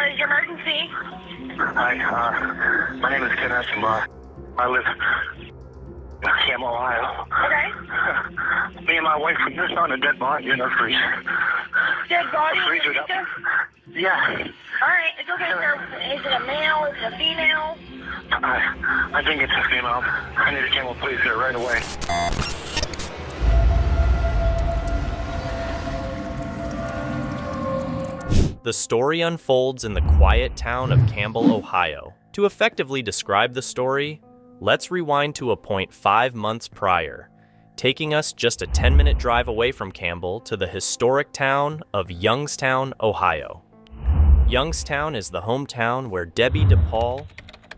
what is your emergency? Hi, my name is Kenneth. I live in Campbell, Ohio. Okay. Me and my wife were just on a dead body in our freezer. Dead body? Freezer up. Yeah. All right, it's okay, sir. Is it a male? Is it a female? I think it's a female. I need a Campbell police here right away. The story unfolds in the quiet town of Campbell, Ohio. To effectively describe the story, let's rewind to a point 5 months prior, taking us just a 10-minute drive away from Campbell to the historic town of Youngstown, Ohio. Youngstown is the hometown where Debbie DePaul,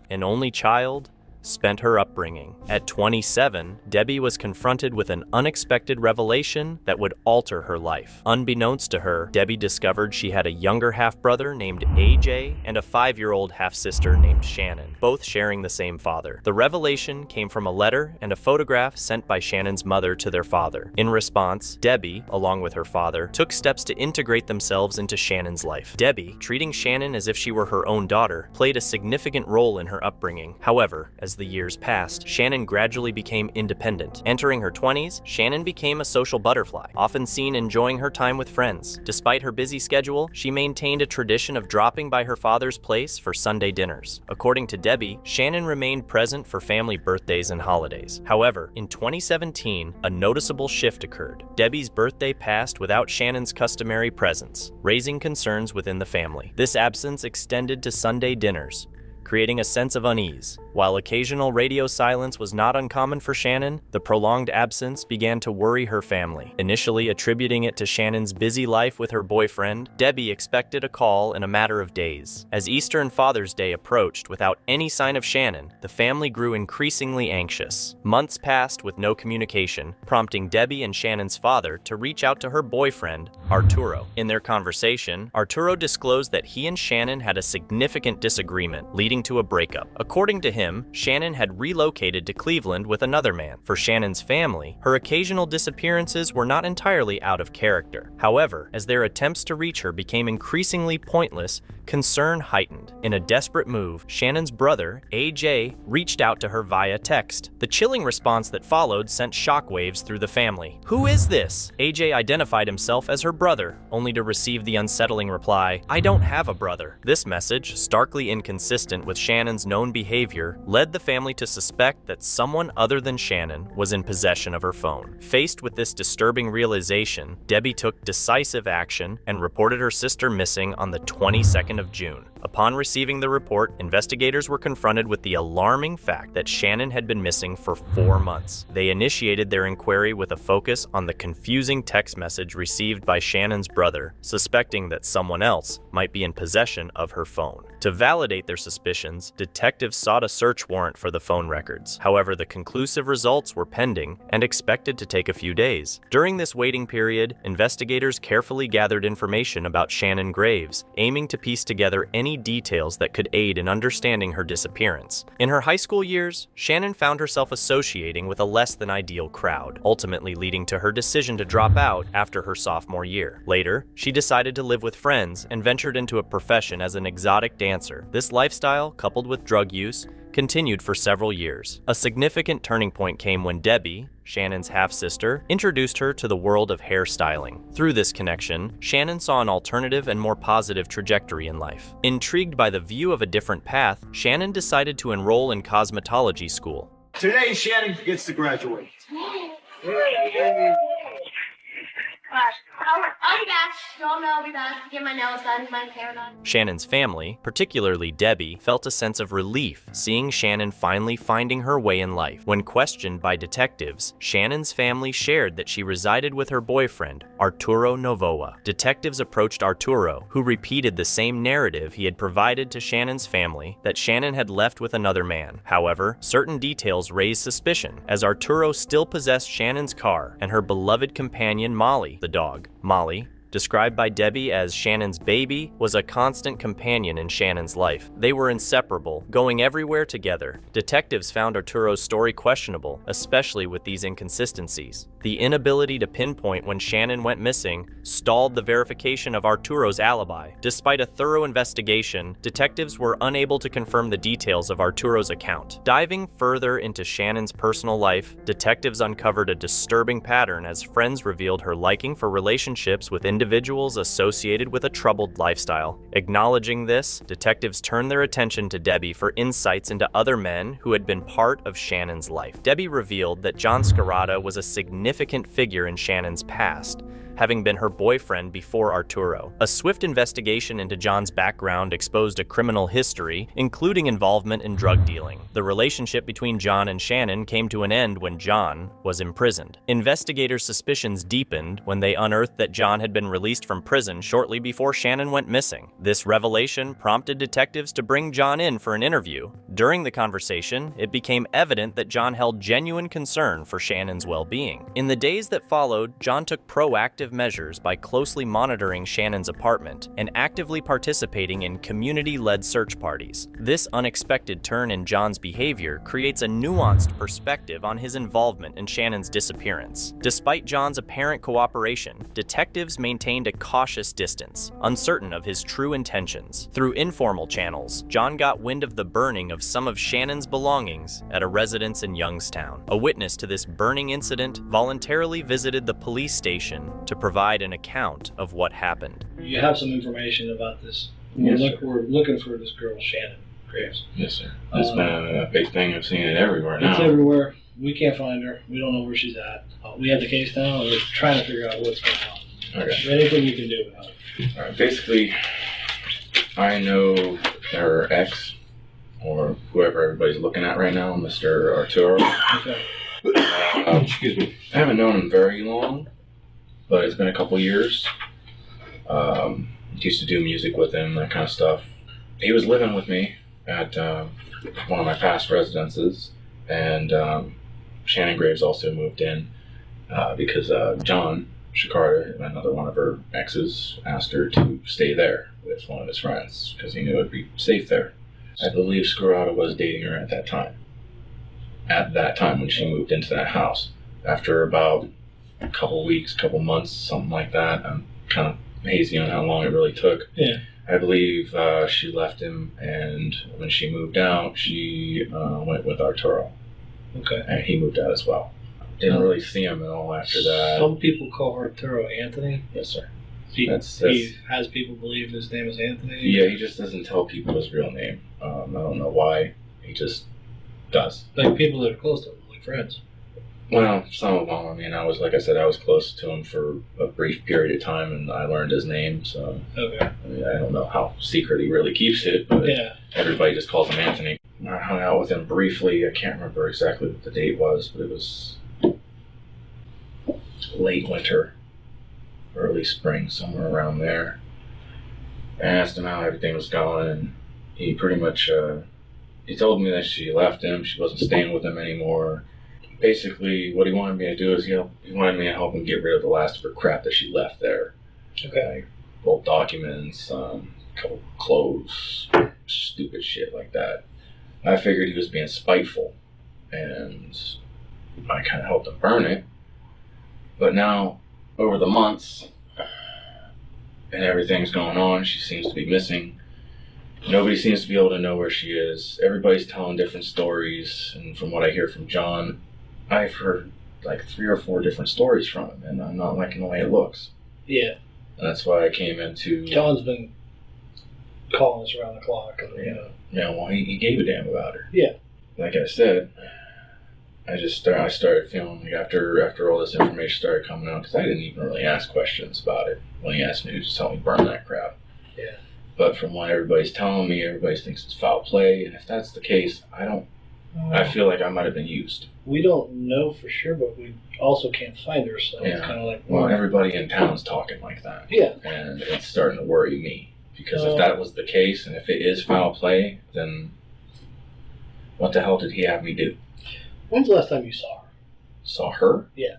an only child, spent her upbringing. At 27, Debbie was confronted with an unexpected revelation that would alter her life. Unbeknownst to her, Debbie discovered she had a younger half-brother named AJ and a 5-year-old half-sister named Shannon, both sharing the same father. The revelation came from a letter and a photograph sent by Shannon's mother to their father. In response, Debbie, along with her father, took steps to integrate themselves into Shannon's life. Debbie, treating Shannon as if she were her own daughter, played a significant role in her upbringing. However, as the years passed, Shannon gradually became independent. Entering her 20s, Shannon became a social butterfly, often seen enjoying her time with friends. Despite her busy schedule, she maintained a tradition of dropping by her father's place for Sunday dinners. According to Debbie, Shannon remained present for family birthdays and holidays. However, in 2017, a noticeable shift occurred. Debbie's birthday passed without Shannon's customary presence, raising concerns within the family. This absence extended to Sunday dinners, creating a sense of unease. While occasional radio silence was not uncommon for Shannon, the prolonged absence began to worry her family. Initially attributing it to Shannon's busy life with her boyfriend, Debbie expected a call in a matter of days. As Easter and Father's Day approached without any sign of Shannon, the family grew increasingly anxious. Months passed with no communication, prompting Debbie and Shannon's father to reach out to her boyfriend, Arturo. In their conversation, Arturo disclosed that he and Shannon had a significant disagreement, leading to a breakup. According to him, Shannon had relocated to Cleveland with another man. For Shannon's family, her occasional disappearances were not entirely out of character. However, as their attempts to reach her became increasingly pointless, concern heightened. In a desperate move, Shannon's brother, AJ, reached out to her via text. The chilling response that followed sent shockwaves through the family. "Who is this?" AJ identified himself as her brother, only to receive the unsettling reply, "I don't have a brother." This message, starkly inconsistent with Shannon's known behavior, led the family to suspect that someone other than Shannon was in possession of her phone. Faced with this disturbing realization, Debbie took decisive action and reported her sister missing on the 22nd of June. Upon receiving the report, investigators were confronted with the alarming fact that Shannon had been missing for 4 months. They initiated their inquiry with a focus on the confusing text message received by Shannon's brother, suspecting that someone else might be in possession of her phone. To validate their suspicions, detectives sought a search warrant for the phone records. However, the conclusive results were pending and expected to take a few days. During this waiting period, investigators carefully gathered information about Shannon Graves, aiming to piece together any details that could aid in understanding her disappearance. In her high school years, Shannon found herself associating with a less than ideal crowd, ultimately leading to her decision to drop out after her sophomore year. Later, she decided to live with friends and ventured into a profession as an exotic dancer. This lifestyle, coupled with drug use, continued for several years. A significant turning point came when Debbie, Shannon's half-sister, introduced her to the world of hairstyling. Through this connection, Shannon saw an alternative and more positive trajectory in life. Intrigued by the view of a different path, Shannon decided to enroll in cosmetology school. Today, Shannon gets to graduate. I'll be back. Y'all know I'll be back. Get my nails done, my hair done. Shannon's family, particularly Debbie, felt a sense of relief seeing Shannon finally finding her way in life. When questioned by detectives, Shannon's family shared that she resided with her boyfriend, Arturo Novoa. Detectives approached Arturo, who repeated the same narrative he had provided to Shannon's family, that Shannon had left with another man. However, certain details raised suspicion, as Arturo still possessed Shannon's car and her beloved companion Molly, the dog. Molly, described by Debbie as Shannon's baby, was a constant companion in Shannon's life. They were inseparable, going everywhere together. Detectives found Arturo's story questionable, especially with these inconsistencies. The inability to pinpoint when Shannon went missing stalled the verification of Arturo's alibi. Despite a thorough investigation, detectives were unable to confirm the details of Arturo's account. Diving further into Shannon's personal life, detectives uncovered a disturbing pattern as friends revealed her liking for relationships with individuals associated with a troubled lifestyle. Acknowledging this, detectives turned their attention to Debbie for insights into other men who had been part of Shannon's life. Debbie revealed that John Scarrata was a significant figure in Shannon's past, having been her boyfriend before Arturo. A swift investigation into John's background exposed a criminal history, including involvement in drug dealing. The relationship between John and Shannon came to an end when John was imprisoned. Investigators' suspicions deepened when they unearthed that John had been released from prison shortly before Shannon went missing. This revelation prompted detectives to bring John in for an interview. During the conversation, it became evident that John held genuine concern for Shannon's well-being. In the days that followed, John took proactive measures by closely monitoring Shannon's apartment and actively participating in community-led search parties. This unexpected turn in John's behavior creates a nuanced perspective on his involvement in Shannon's disappearance. Despite John's apparent cooperation, detectives maintained a cautious distance, uncertain of his true intentions. Through informal channels, John got wind of the burning of some of Shannon's belongings at a residence in Youngstown. A witness to this burning incident voluntarily visited the police station to provide an account of what happened. You have some information about this. Yes, We're looking for this girl, Shannon Graves. Yes, sir. It's been a big thing. I've seen it everywhere now. It's everywhere. We can't find her. We don't know where she's at. We have the case now, and we're trying to figure out what's going on. Okay. Is there anything you can do about it? All right. Basically, I know her ex, or whoever everybody's looking at right now, Mr. Arturo. Okay. Excuse me. I haven't known him very long, but it's been a couple years. Used to do music with him, that kind of stuff. He was living with me at one of my past residences, and Shannon Graves also moved in because John Shikarda, another one of her exes, asked her to stay there with one of his friends because he knew it would be safe there. I believe Scarrata was dating her at that time. At that time when she moved into that house. After about a couple weeks, couple months, something like that. I'm kind of hazy on how long it really took. Yeah. I believe she left him, and when she moved out, she went with Arturo. Okay. And he moved out as well. Didn't really see him at all after that. Some people call Arturo Anthony. Yes, sir. He That's- has people believe his name is Anthony. Yeah, he just doesn't tell people his real name. I don't know why. He just does. Like people that are close to him, like friends. Well, some of them. I mean, I was close to him for a brief period of time, and I learned his name. So, Okay. I mean, I don't know how secret he really keeps it, but Yeah. everybody just calls him Anthony. I hung out with him briefly. I can't remember exactly what the date was, but it was late winter, early spring, somewhere around there. I asked him how everything was going, and he pretty much he told me that she left him. She wasn't staying with him anymore. Basically, what he wanted me to do is he wanted me to help him get rid of the last of her crap that she left there. Okay. Old documents, a couple clothes, stupid shit like that. I figured he was being spiteful, and I kind of helped him burn it. But now, over the months, and everything's going on, she seems to be missing. Nobody seems to be able to know where she is. Everybody's telling different stories, and from what I hear from John, I've heard like 3 or 4 different stories from him, and I'm not liking the way it looks. Yeah. And that's why I came into... John's been calling us around the clock. And, Yeah, well, he gave a damn about her. Yeah. Like I said, I started feeling like after all this information started coming out, because I didn't even really ask questions about it when he asked me to just help me burn that crap. Yeah. But from what everybody's telling me, everybody thinks it's foul play, and if that's the case, I feel like I might have been used. We don't know for sure, but we also can't find her, so it's Yeah. kind of like... Well, everybody in town's talking like that. Yeah. And it's starting to worry me. Because if that was the case, and if it is foul play, then what the hell did he have me do? When's the last time you saw her? Saw her? Yeah.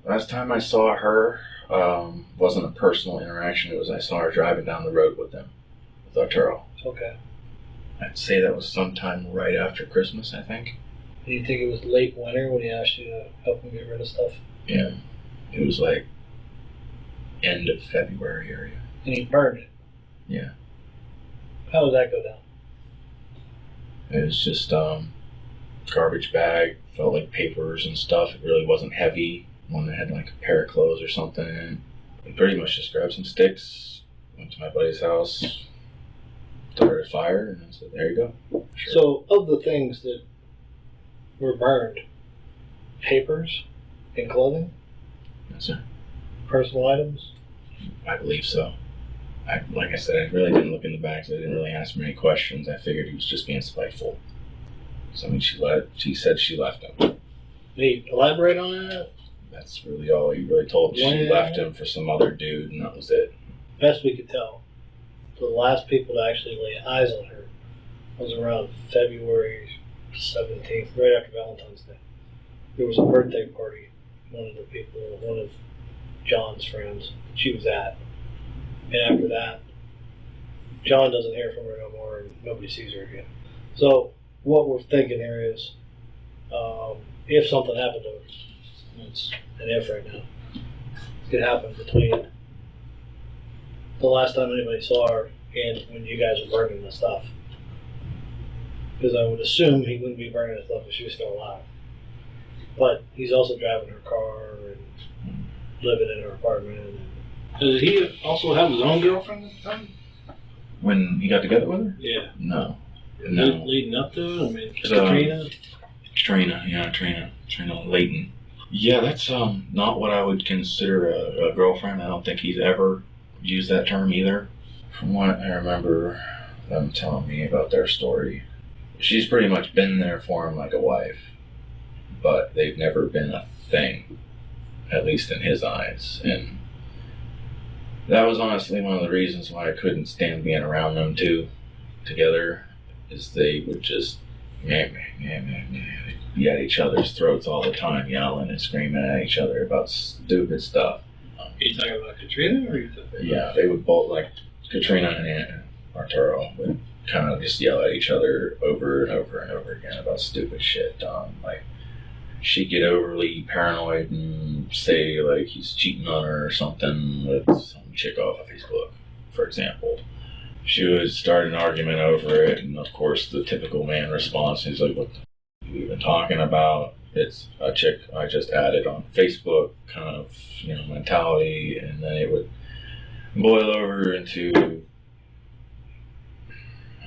Last time I saw her wasn't a personal interaction. It was I saw her driving down the road with him, with Arturo. Okay. I'd say that was sometime right after Christmas, I think. Do you think it was late winter when he asked you to help him get rid of stuff? Yeah. It was like end of February area. And he burned it? Yeah. How did that go down? It was just garbage bag, felt like papers and stuff. It really wasn't heavy. One that had like a pair of clothes or something. We pretty much just grabbed some sticks, went to my buddy's house, started a fire, and I said, there you go. Sure. So, of the things that were burned, papers and clothing, Yes, sir. personal items, I believe so. Like I said, I really didn't look in the bags. I didn't really ask him any questions. I figured he was just being spiteful. So, I mean, she said she left him. did he elaborate on that? That's really all he really told. She Yeah. left him for some other dude, and that was it. Best we could tell, the last people to actually lay eyes on her was around February 17th, right after Valentine's Day. There was a birthday party, one of John's friends, she was at. And after that, John doesn't hear from her no more, and nobody sees her again. So what we're thinking here is, if something happened to her, it's an if right now, it could happen between the last time anybody saw her and when you guys were burning the stuff. Because I would assume he wouldn't be burning the stuff if she was still alive. But he's also driving her car and living in her apartment. Did he also have his own girlfriend at the time? When he got together with her? Yeah. No. Leading up to it? I mean, Katrina? Trina Layton. Yeah, that's not what I would consider a girlfriend. I don't think he's ever used that term either. From what I remember them telling me about their story, she's pretty much been there for him like a wife, but they've never been a thing, at least in his eyes. And that was honestly one of the reasons why I couldn't stand being around them two together, is they would just be at each other's throats all the time, yelling and screaming at each other about stupid stuff. Are you talking about Katrina? Or are you talking Yeah, they would both, like Katrina and Arturo, would kind of just yell at each other over and over and over again about stupid shit. Like, she'd get overly paranoid and say, like, he's cheating on her or something with some chick off of Facebook, for example. She would start an argument over it, and of course, the typical man response is like, what the f*** are you even talking about? It's a chick I just added on Facebook kind of, mentality, and then it would boil over into,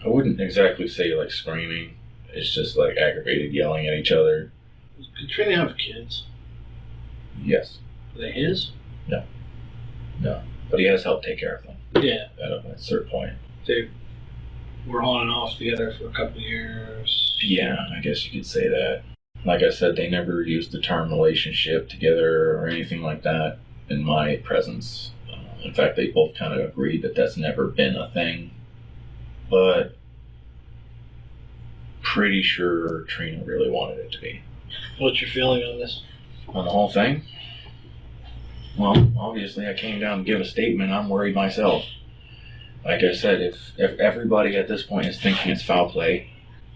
I wouldn't exactly say like screaming, it's just like aggravated yelling at each other. Does Katrina have kids? Yes. Are they his? No. But he has helped take care of them Yeah. at a certain point. They were on and off together for a couple of years. Yeah, I guess you could say that. Like I said, they never used the term relationship together or anything like that in my presence. In fact, they both kind of agreed that that's never been a thing. But pretty sure Trina really wanted it to be. What's your feeling on this? On the whole thing? Well, obviously I came down to give a statement. I'm worried myself. Like I said, if everybody at this point is thinking it's foul play,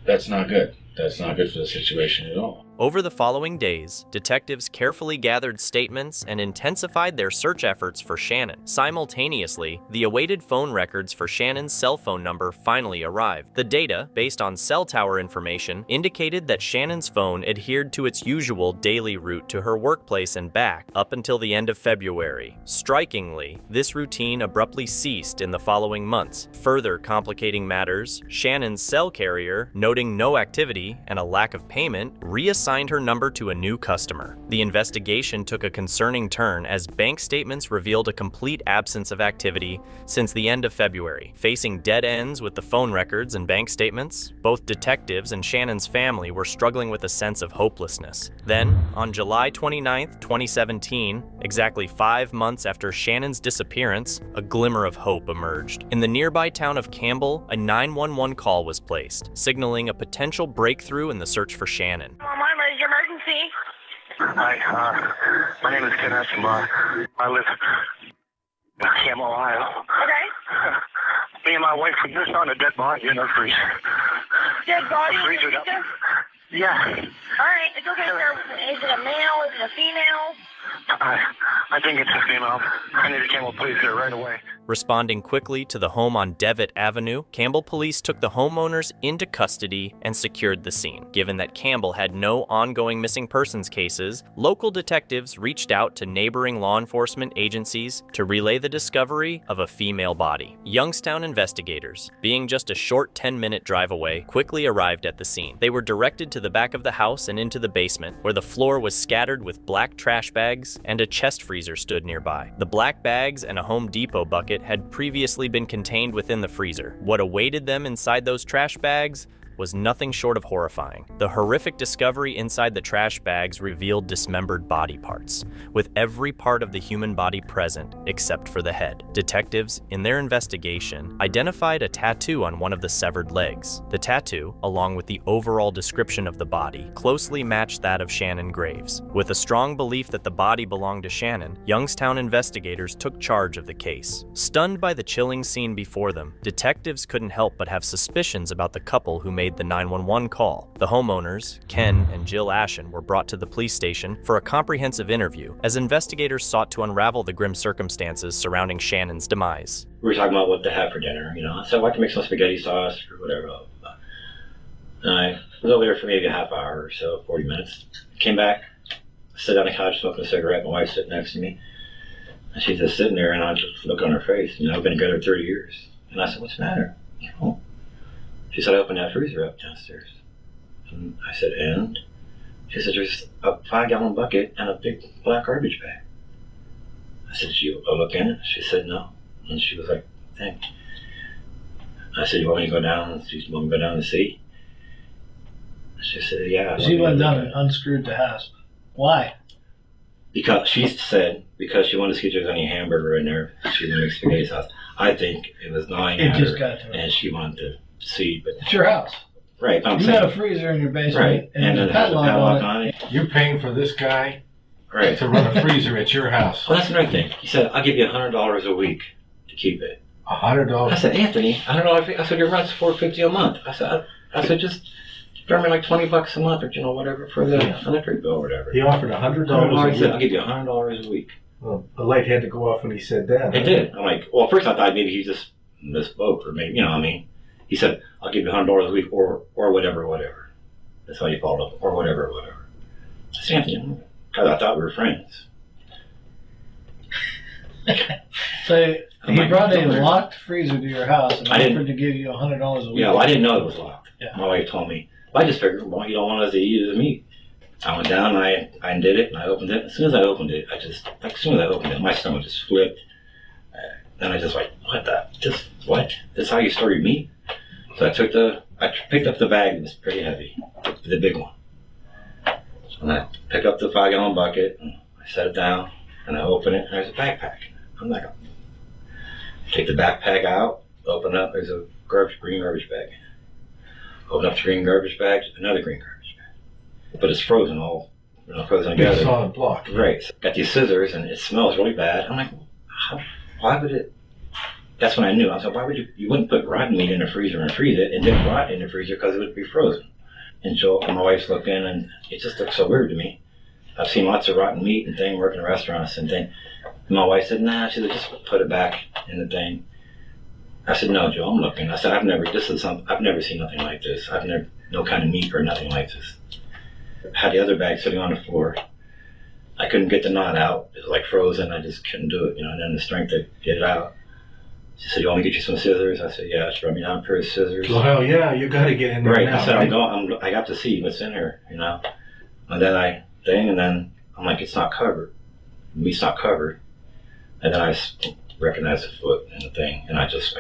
that's not good. That's not good for the situation at all. Over the following days, detectives carefully gathered statements and intensified their search efforts for Shannon. Simultaneously, the awaited phone records for Shannon's cell phone number finally arrived. The data, based on cell tower information, indicated that Shannon's phone adhered to its usual daily route to her workplace and back up until the end of February. Strikingly, this routine abruptly ceased in the following months. Further complicating matters, Shannon's cell carrier, noting no activity and a lack of payment, reassigned her number to a new customer. The investigation took a concerning turn as bank statements revealed a complete absence of activity since the end of February. Facing dead ends with the phone records and bank statements, both detectives and Shannon's family were struggling with a sense of hopelessness. Then, on July 29, 2017, exactly 5 months after Shannon's disappearance, a glimmer of hope emerged. In the nearby town of Campbell, a 911 call was placed, signaling a potential breakthrough in the search for Shannon. Mama, is your emergency? Hi, my name is Kenneth. I live in Campbell, Ohio. Okay. Me and my wife, we just found a dead body in our freezer. Dead body? Freezer up. Yeah. All right, it's okay, sir. Is it a male? Is it a female? I think it's a female. I need a Campbell police there right away. Responding quickly to the home on Devitt Avenue, Campbell police took the homeowners into custody and secured the scene. Given that Campbell had no ongoing missing persons cases, local detectives reached out to neighboring law enforcement agencies to relay the discovery of a female body. Youngstown investigators, being just a short 10-minute drive away, quickly arrived at the scene. They were directed to the back of the house and into the basement, where the floor was scattered with black trash bags and a chest freezer stood nearby. The black bags and a Home Depot bucket had previously been contained within the freezer. What awaited them inside those trash bags was nothing short of horrifying. The horrific discovery inside the trash bags revealed dismembered body parts, with every part of the human body present except for the head. Detectives, in their investigation, identified a tattoo on one of the severed legs. The tattoo, along with the overall description of the body, closely matched that of Shannon Graves. With a strong belief that the body belonged to Shannon, Youngstown investigators took charge of the case. Stunned by the chilling scene before them, detectives couldn't help but have suspicions about the couple who made the 911 call. The homeowners, Ken and Jill Ashen, were brought to the police station for a comprehensive interview as investigators sought to unravel the grim circumstances surrounding Shannon's demise. We were talking about what to have for dinner, So I'd like to make some spaghetti sauce or whatever. And I was over there for maybe a half hour or so, 40 minutes. Came back, sit on the couch smoking a cigarette. My wife's sitting next to me. And she's just sitting there, and I just look on her face. I've been together 30 years. And I said, "What's the matter?" She said, "I opened that freezer up downstairs." And I said, "And?" She said, "There's a 5-gallon bucket and a big black garbage bag." I said, "Did you look in it?" She said, "No." And she was like, "Thanks." I said, "You want me to go down and see?" She said, "Yeah." She went down and unscrewed the hasp. Why? Because she said, because she wanted to see if there was any hamburger in there. She didn't make spaghetti sauce. I think it was gnawing at her, got to her. and she wanted to see. But it's your house. Right. You got a freezer in your basement, right, and there's a padlock on it. You're paying for this guy right to run a freezer at your house. Well, that's another thing. He said, "I'll give you $100 a week to keep it." $100? I said, "Anthony, $100 I said, "Your rent's $450 a month." I said, "Just throw me like $20 a month or whatever for the electric bill or whatever." He offered $100 a He week. said, "I'll give you $100 a week." Well, the light had to go off when he said that. It did. I'm like, well, first I thought maybe he just misspoke or maybe, He said, "I'll give you $100 a week or whatever." That's how you followed up, or whatever. I said, "Anthony, because I thought we were friends." So he brought a locked freezer to your house and offered to give you $100 a week. Yeah, well, I didn't know it was locked. Yeah. My wife told me. I just figured, well, you don't want us to eat the meat. I went down, I undid it, and I opened it. As soon as I opened it, my stomach just flipped. Then I just like, what? This is how you store your meat? So I picked up the bag, it was pretty heavy, the big one. And I picked up the 5-gallon bucket, and I set it down, and I open it, and there's a backpack. I'm like, take the backpack out, open up, there's a green garbage bag. Open up the green garbage bag, another green garbage bag. But it's frozen frozen together. It's solid block. Right. So got these scissors, and it smells really bad. I'm like, why would it? That's when I knew. I was like, why would you wouldn't put rotten meat in the freezer and freeze it, and then rot in the freezer because it would be frozen. And Joel and my wife's looking, and it just looks so weird to me. I've seen lots of rotten meat and things working in restaurants and things. And my wife said, "Nah," she said, "just put it back in the thing." I said, "No, Joe, I'm looking." I said, I've never seen nothing like this. No kind of meat or nothing like this. I had the other bag sitting on the floor. I couldn't get the knot out. It was like frozen. I just couldn't do it, and then the strength to get it out. She said, "You want me to get you some scissors?" I said, "Yeah." She brought me down a pair of scissors. Well, hell yeah, you got to get in there right. now. I said, I got to see what's in here, And then I'm like, it's not covered. The meat's not covered. And then I recognized the foot and the thing, and I just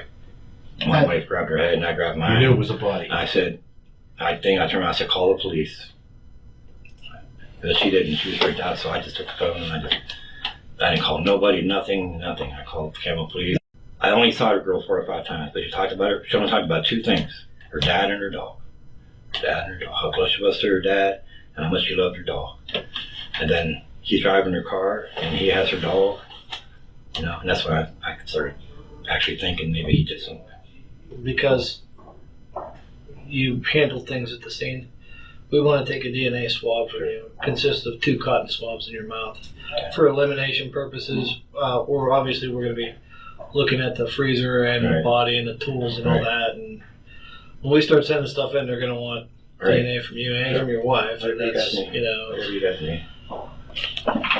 my wife grabbed her head and I grabbed mine. You knew it was a body. I said, I turned around, I said, "Call the police." But she didn't. She was freaked out, so I just took the phone and I didn't call nobody, nothing. I called Campbell Police. I only saw the girl 4 or 5 times, but she only talked about 2 things: her dad and her dog. How close she was to her dad, and how much she loved her dog. And then he's driving her car, and he has her dog. You know, and that's when I started actually thinking maybe he did something. Because you handle things at the scene, we want to take a DNA swab from you. It consists of 2 cotton swabs in your mouth for elimination purposes. Or obviously we're going to be looking at the freezer and the body and the tools and all that. And when we start sending stuff in, they're going to want DNA from you and from your wife. And that's, you know. Whatever you guys need.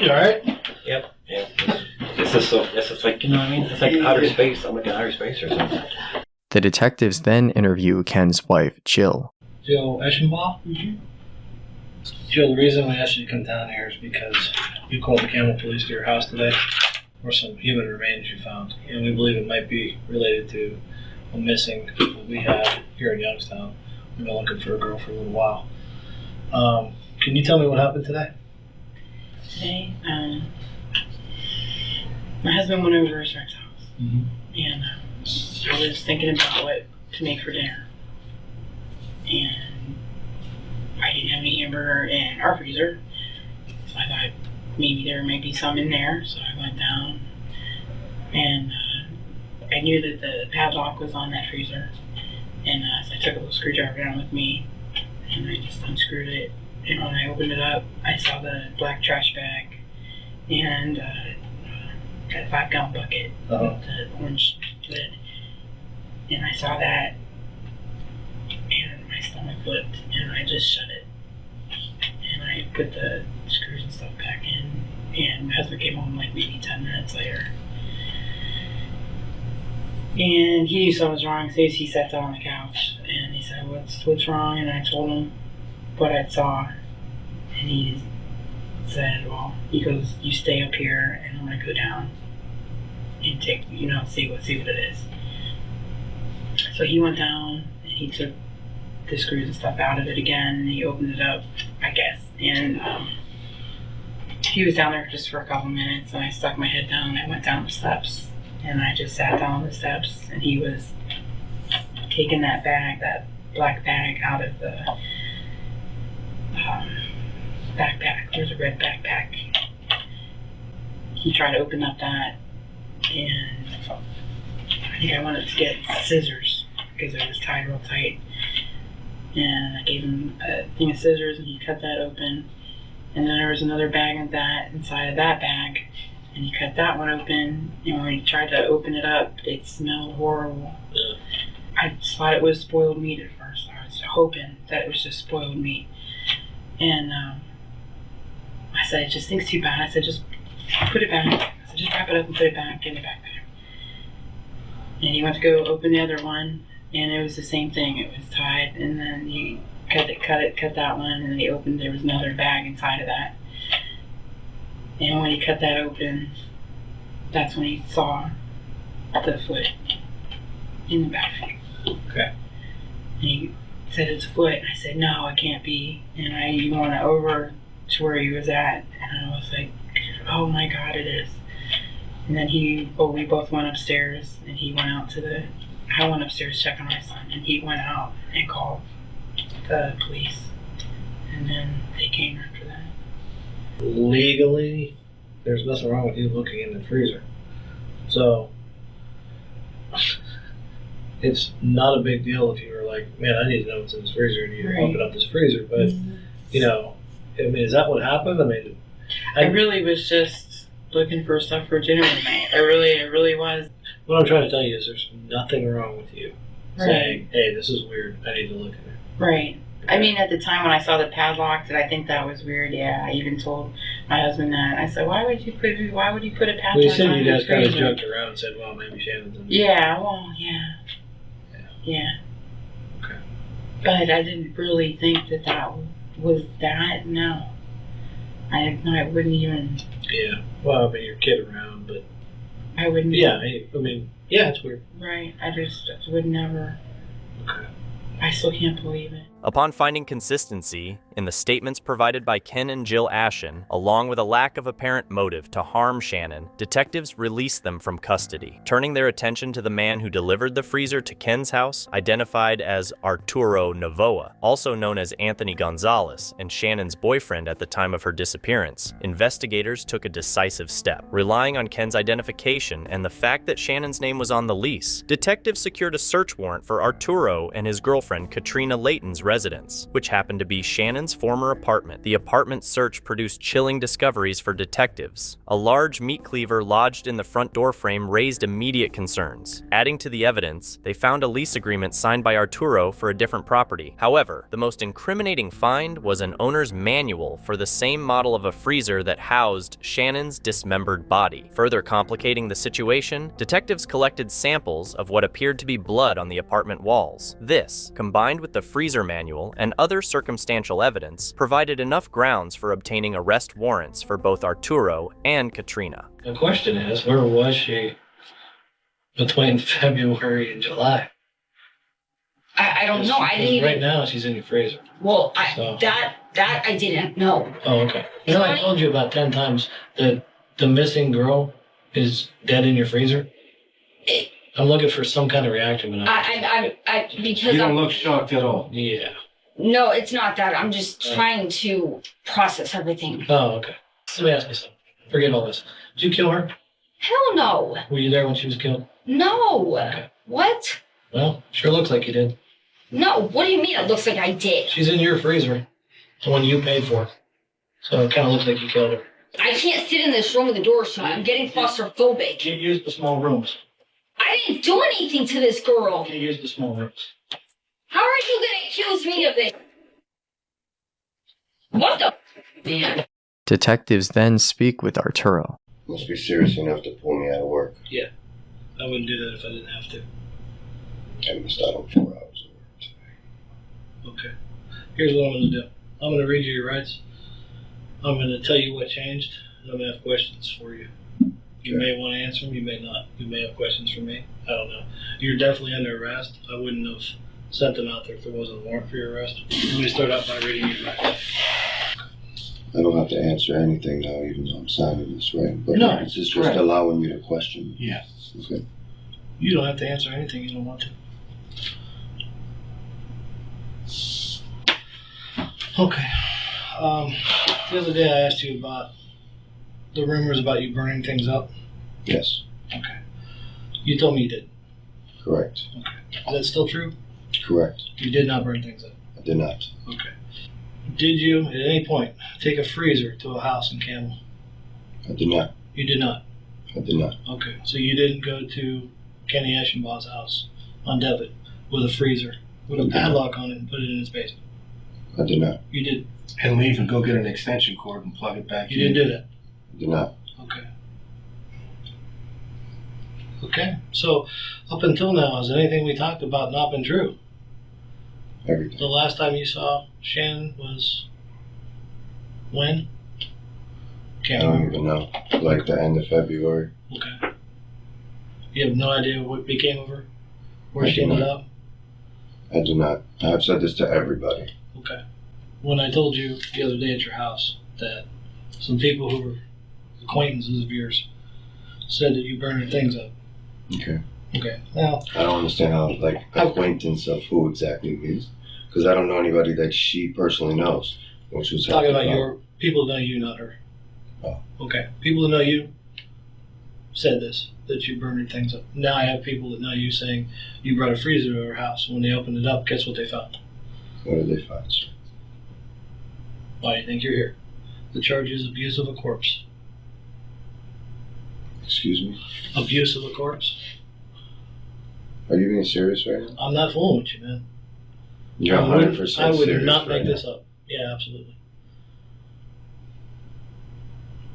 You all right? Yep. Yeah. It's just like, you know what I mean? It's like outer space. I'm like in outer space or something. The detectives then interview Ken's wife, Jill. Jill Eschenbaugh? Mm-hmm. Jill, the reason we asked you to come down here is because you called the Campbell Police to your house today for some human remains you found. And we believe it might be related to a missing that we have here in Youngstown. We've been looking for a girl for a little while. Can you tell me what happened today? Today, my husband went over to his friend's house, and I was thinking about what to make for dinner. And I didn't have any hamburger in our freezer, so I thought maybe there might be some in there. So I went down, and I knew that the padlock was on that freezer, and so I took a little screwdriver down with me, and I just unscrewed it. And when I opened it up, I saw the black trash bag and that 5-gallon bucket with the orange lid. And I saw that, and my stomach flipped, and I just shut it. And I put the screws and stuff back in, and my husband came home like maybe 10 minutes later. And he knew something was wrong, so he sat down on the couch, and he said, what's wrong? And I told him what I saw, and he said, well, he goes, you stay up here, and I'm gonna go down and take, see what it is. So he went down, and he took the screws and stuff out of it again, and he opened it up, I guess, and he was down there just for a couple minutes, and I stuck my head down, and I went down the steps, and I just sat down on the steps, and he was taking that black bag out of the backpack. There's a red backpack. He tried to open up that, and I think I wanted to get scissors because it was tied real tight. And I gave him a thing of scissors, and he cut that open. And then there was another bag of that inside of that bag, and he cut that one open. And when he tried to open it up, it smelled horrible. I thought it was spoiled meat at first. I was hoping that it was just spoiled meat. And I said, it just stinks too bad. I said, just put it back. I said, just wrap it up and put it back. Get it back there. And he went to go open the other one, and it was the same thing. It was tied, and then he cut that one, and then he opened, there was another bag inside of that. And when he cut that open, that's when he saw the foot in the back. Okay. And he said, it's a foot. And I said, no, it can't be. And I went over to where he was at, and I was like, oh my God, it is. And then we both went upstairs, and he went out I went upstairs to check on my son, and he went out and called the police, and then they came after that. Legally, there's nothing wrong with you looking in the freezer. So, it's not a big deal if you were like, man, I need to know what's in this freezer, and you open up this freezer. But, I mean, is that what happened? I mean, I really was just looking for stuff for dinner tonight. I really was. What I'm trying to tell you is there's nothing wrong with you saying, hey, this is weird, I need to look at it. Right. I mean, at the time when I saw the padlock, did I think that was weird? Yeah, I even told my husband that. I said, why would you put a padlock well, you said on you your guys kind of freezer? joked around and said, well, maybe Shannon's in there. Yeah, well, yeah. Okay. But I didn't really think that was that, no. I wouldn't even... Yeah, well, I mean, you're kidding around, but... I wouldn't... Yeah, I mean, yeah, it's weird. Right, I just would never... Okay. I still can't believe it. Upon finding consistency in the statements provided by Ken and Jill Ashen, along with a lack of apparent motive to harm Shannon, detectives released them from custody, turning their attention to the man who delivered the freezer to Ken's house, identified as Arturo Novoa, also known as Anthony Gonzalez, and Shannon's boyfriend at the time of her disappearance. Investigators took a decisive step. Relying on Ken's identification and the fact that Shannon's name was on the lease, detectives secured a search warrant for Arturo and his girlfriend Katrina Layton's residence, which happened to be Shannon's former apartment. The apartment search produced chilling discoveries for detectives. A large meat cleaver lodged in the front door frame raised immediate concerns. Adding to the evidence, they found a lease agreement signed by Arturo for a different property. However, the most incriminating find was an owner's manual for the same model of a freezer that housed Shannon's dismembered body. Further complicating the situation, detectives collected samples of what appeared to be blood on the apartment walls. This, combined with the freezer manual and other circumstantial evidence, provided enough grounds for obtaining arrest warrants for both Arturo and Katrina. The question is, where was she between February and July? I don't know. I didn't even. Right now, she's in your freezer. Well, that I didn't know. Oh, okay. You know, I told you about 10 times that the missing girl is dead in your freezer. I'm looking for some kind of reaction, but because You don't look shocked at all. yeah. No, it's not that. I'm just trying to process everything. Oh, okay. Let me ask you something. Forget all this. Did you kill her? Hell no. Were you there when she was killed? No. Okay. What? Well, sure looks like you did. No. What do you mean? It looks like I did. She's in your freezer, the one you paid for. So it kind of looks like you killed her. I can't sit in this room with the door shut. I'm getting claustrophobic. You used the small rooms. I didn't do anything to this girl. You used the small rooms. How are you going to accuse me of this? What the man? Detectives then speak with Arturo. Must be serious enough to pull me out of work. Yeah. I wouldn't do that if I didn't have to. I missed out on 4 hours of work today. Okay. Here's what I'm going to do. I'm going to read you your rights. I'm going to tell you what changed, and I'm going to have questions for you. You may want to answer them, you may not. You may have questions for me. I don't know. You're definitely under arrest. I wouldn't have sent them out there if there wasn't a warrant for your arrest. Let me start out by reading your rights. I don't have to answer anything now, even though I'm signing this, right? But No, it's just correct. allowing me to question. Yeah. Okay. You don't have to answer anything you don't want to. Okay. The other day I asked you about the rumors about you burning things up. Yes. Okay. You told me you did. Correct. Okay. Is that still true? Correct. You did not burn things up. I did not. Okay. Did you, at any point, take a freezer to a house in Campbell? I did not. You did not? I did not. Okay. So you didn't go to Kenny Eschenbaugh's house on Devitt with a freezer, with a padlock on it and put it in his basement? I did not. You did. And leave and go get an extension cord and plug it back in. You didn't do that? I did not. Okay. Okay. So, up until now, has anything we talked about not been true? Everything. The last time you saw Shannon was when? I Can't don't remember. even know. Like the end of February. Okay. You have no idea what became of her? Where I she do ended not. up? I do not. I have said this to everybody. Okay. When I told you the other day at your house that some people who were acquaintances of yours said that you burned things up. Okay. Okay. Now, I don't understand how, like, acquaintance of who exactly means. Because I don't know anybody that she personally knows. Which was talking about your people that know you, not her. Oh. Okay. People that know you said this, that you burned things up. Now I have people that know you saying you brought a freezer to her house. When they opened it up, guess what they found? What did they find, sir? Why do you think you're here? The charge is abuse of a corpse. Excuse me? Abuse of a corpse? Are you being serious right now? I'm not fooling with you, man. You're 100% serious. I would not make right this now. up. Yeah, absolutely.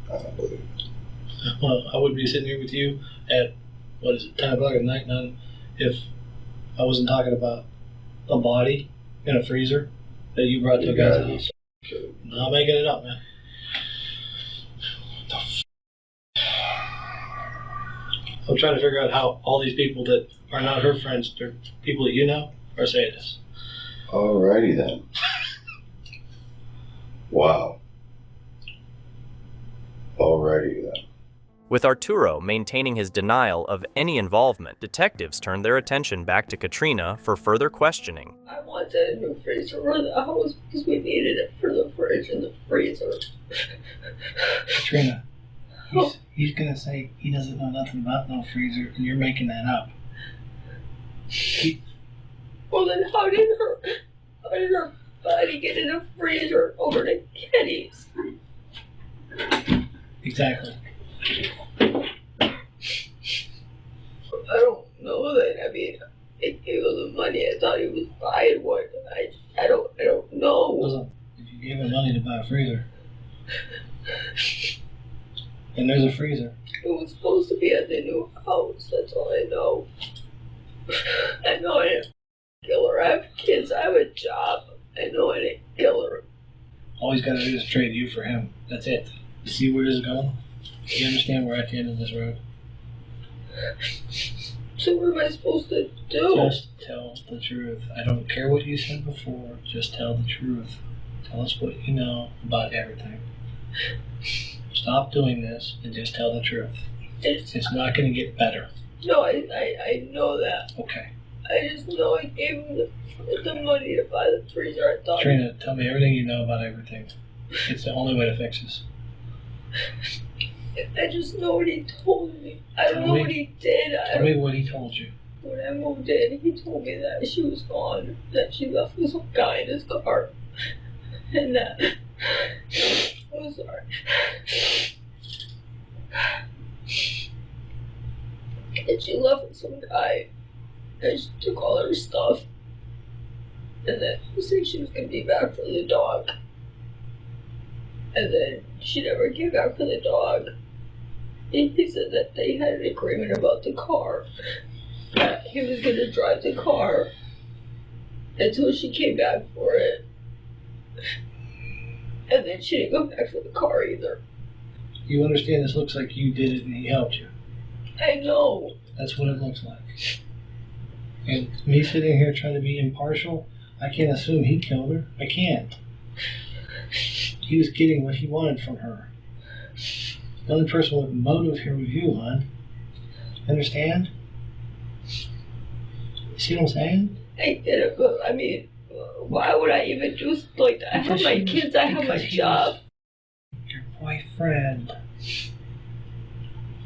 I don't believe it. Well, I wouldn't be sitting here with you at, 10 o'clock at night now if I wasn't talking about a body in a freezer that you brought to a guy's house. No, I'm making it up, man. I'm trying to figure out how all these people that are not her friends, they're people that you know, are saying this. Alrighty then. Wow. Alrighty then. With Arturo maintaining his denial of any involvement, detectives turned their attention back to Katrina for further questioning. I wanted a new freezer for the house because we needed it for the fridge and the freezer. Katrina, he's gonna say he doesn't know nothing about no freezer, and you're making that up. Well, then how did her body get in a freezer over to Kenny's? Exactly. I don't know that. I mean, I gave him the money. I thought he was buying one. I don't know. Listen, if you gave him money to buy a freezer, and there's a freezer. It was supposed to be at the new house. That's all I know. I know I didn't kill her. I have kids. I have a job. I know I didn't kill her. All he's got to do is trade you for him. That's it. You see where this is going? You understand we're at the end of this road? So what am I supposed to do? Just tell the truth. I don't care what you said before. Just tell the truth. Tell us what you know about everything. Stop doing this and just tell the truth. It's not going to get better. No, I know that. Okay. I just know I gave him the money to buy the freezer. I thought. Trina, tell me everything you know about everything. It's the only way to fix this. I just know what he told me. I don't know what he did. Tell me what he told you. When I moved in, he told me that she was gone, that she left with some guy in his car, and that. I'm sorry. And she left with some guy, and she took all her stuff, and then she said she was gonna be back for the dog, and then she never came back for the dog. He said that they had an agreement about the car, that he was going to drive the car until she came back for it. And then she didn't go back for the car either. You understand this looks like you did it and he helped you. I know. That's what it looks like. And me sitting here trying to be impartial, I can't assume he killed her. I can't. He was getting what he wanted from her. The only person with motive here was you, hon. Understand? You see what I'm saying? I get it, but I mean, why would I even do something like that? I have my kids, I have my job. Your boyfriend.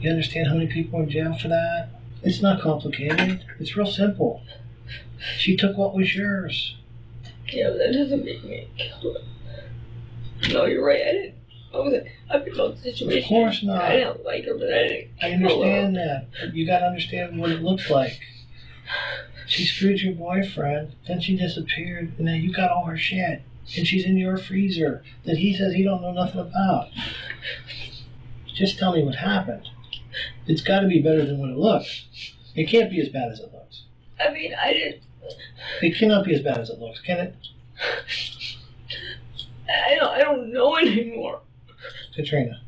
You understand how many people are in jail for that? It's not complicated. It's real simple. She took what was yours. Yeah, but that doesn't make me a killer. No, you're right. I've been in a situation. Of course not. I didn't like her, but I didn't. I understand that. But you gotta understand what it looked like. She screwed your boyfriend, then she disappeared, and then you got all her shit. And she's in your freezer that he says he don't know nothing about. Just tell me what happened. It's gotta be better than what it looks. It can't be as bad as it looks. I mean, I didn't. It cannot be as bad as it looks, can it? I don't know anymore. Katrina,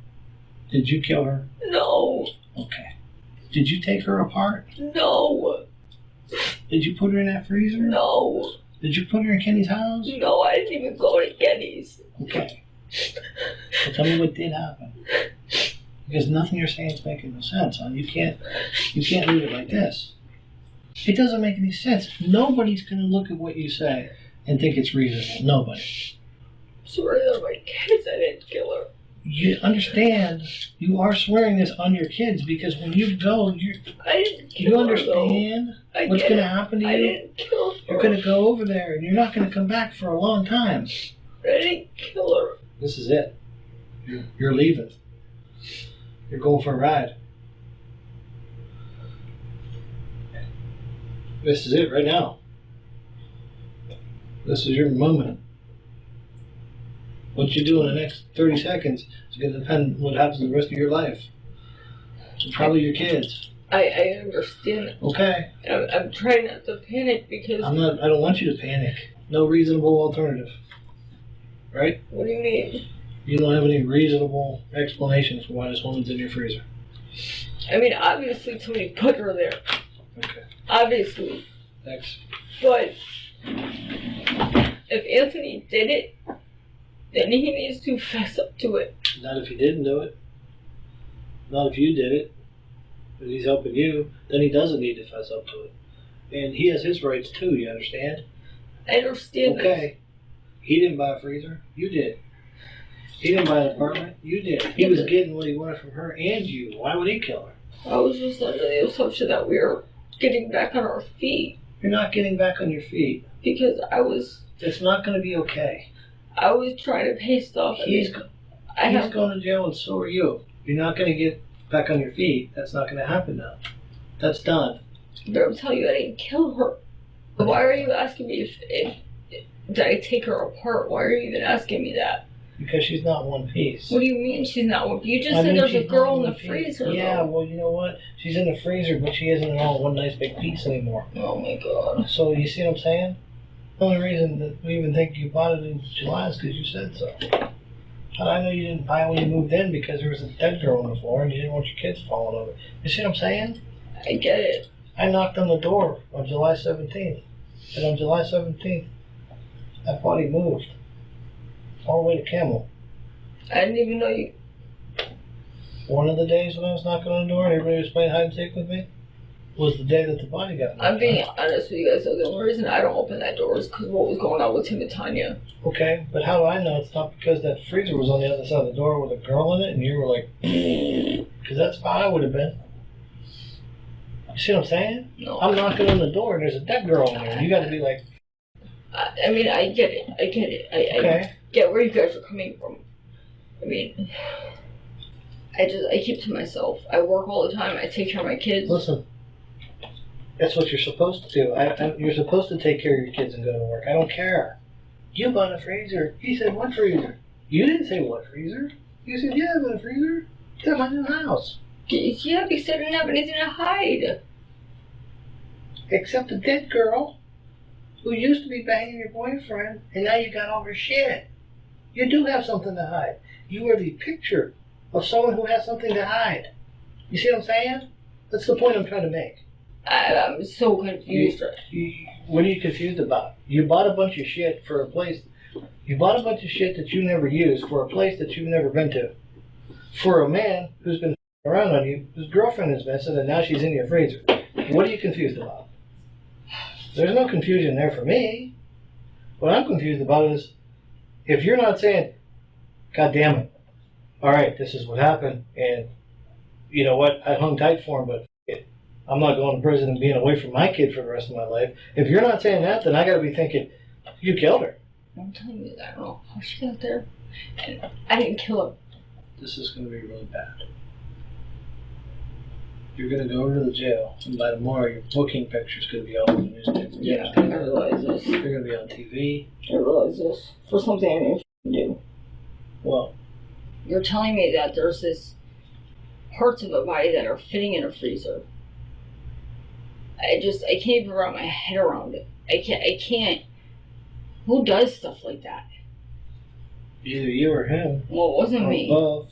did you kill her? No. Okay. Did you take her apart? No. Did you put her in that freezer? No. Did you put her in Kenny's house? No, I didn't even go to Kenny's. Okay. Well, tell me what did happen. Because nothing you're saying is making no sense, huh? You can't leave it like this. It doesn't make any sense. Nobody's going to look at what you say and think it's reasonable. Nobody. Sorry, they're my kids. I didn't kill her. You understand, you are swearing this on your kids because when you go, I didn't kill you understand her, what's going to happen to you? I didn't kill her. You're going to go over there and you're not going to come back for a long time. I didn't kill her. This is it. You're leaving. You're going for a ride. This is it right now. This is your moment. What you do in the next 30 seconds is going to depend on what happens the rest of your life. So probably your kids. I understand it. Okay. I'm trying not to panic because... I don't want you to panic. No reasonable alternative. Right? What do you mean? You don't have any reasonable explanation for why this woman's in your freezer. I mean, obviously somebody put her there. Okay. Obviously. Thanks. But If Anthony did it, then he needs to fess up to it. Not if he didn't do it. Not if you did it. If he's helping you, then he doesn't need to fess up to it. And he has his rights too, you understand? I understand. Okay. He didn't buy a freezer. You did. He didn't buy an apartment. You did. He was getting what he wanted from her and you. Why would he kill her? I was just under the assumption that we were getting back on our feet. You're not getting back on your feet. Because I was... It's not going to be okay. I was trying to pay stuff. He's going to jail and so are you. You're not going to get back on your feet. That's not going to happen now. That's done. But I'm telling you, I didn't kill her. Why are you asking me if did I take her apart? Why are you even asking me that? Because she's not one piece. What do you mean she's not one? You just said there's a girl in the freezer. Yeah, well, you know what? She's in the freezer, but she isn't all one nice big piece anymore. Oh my God. So you see what I'm saying? The only reason that we even think you bought it in July is because you said so. How do I know you didn't buy it when you moved in because there was a dead girl on the floor and you didn't want your kids falling over? You see what I'm saying? I get it. I knocked on the door on July 17th. And on July 17th, that body moved. All the way to Camel. I didn't even know you... One of the days when I was knocking on the door and everybody was playing hide and seek with me was the day that the body got moved. I'm being honest with you guys, so the only reason I don't open that door is because what was going on with Tim and Tanya. Okay, but how do I know it's not because that freezer was on the other side of the door with a girl in it and you were like, because that's how I would have been. You see what I'm saying? No. I'm knocking on the door and there's a dead girl in there. You got to be like... I mean, I get it. I get it. I get where you guys are coming from. I mean, I keep to myself. I work all the time. I take care of my kids. Listen, that's what you're supposed to do. You're supposed to take care of your kids and go to work. I don't care. You bought a freezer. He said, what freezer? You didn't say what freezer. You said, yeah, I bought a freezer. It's at my new house. Yeah, because I didn't have anything to hide. Except a dead girl who used to be banging your boyfriend, and now you got all her shit. You do have something to hide. You are the picture of someone who has something to hide. You see what I'm saying? That's the point I'm trying to make. I'm so confused. What are you confused about? You bought a bunch of shit for a place. You bought a bunch of shit that you never used for a place that you've never been to. For a man who's been around on you, whose girlfriend is missing, and now she's in your freezer. What are you confused about? There's no confusion there for me. What I'm confused about is if you're not saying, God damn it, all right, this is what happened, and you know what, I hung tight for him, but I'm not going to prison and being away from my kid for the rest of my life. If you're not saying that, then I got to be thinking, you killed her. I'm telling you, I don't know how she got there. And I didn't kill her. This is going to be really bad. You're going to go over to the jail, and by tomorrow your booking picture's going to be all over the newspaper. Yeah, I realize this. You're going to be on TV. I realize this. For something I didn't do. Well, you're telling me that there's this parts of a body that are fitting in a freezer. I can't even wrap my head around it. I can't. Who does stuff like that? Either you or him. Well, it wasn't me. Both.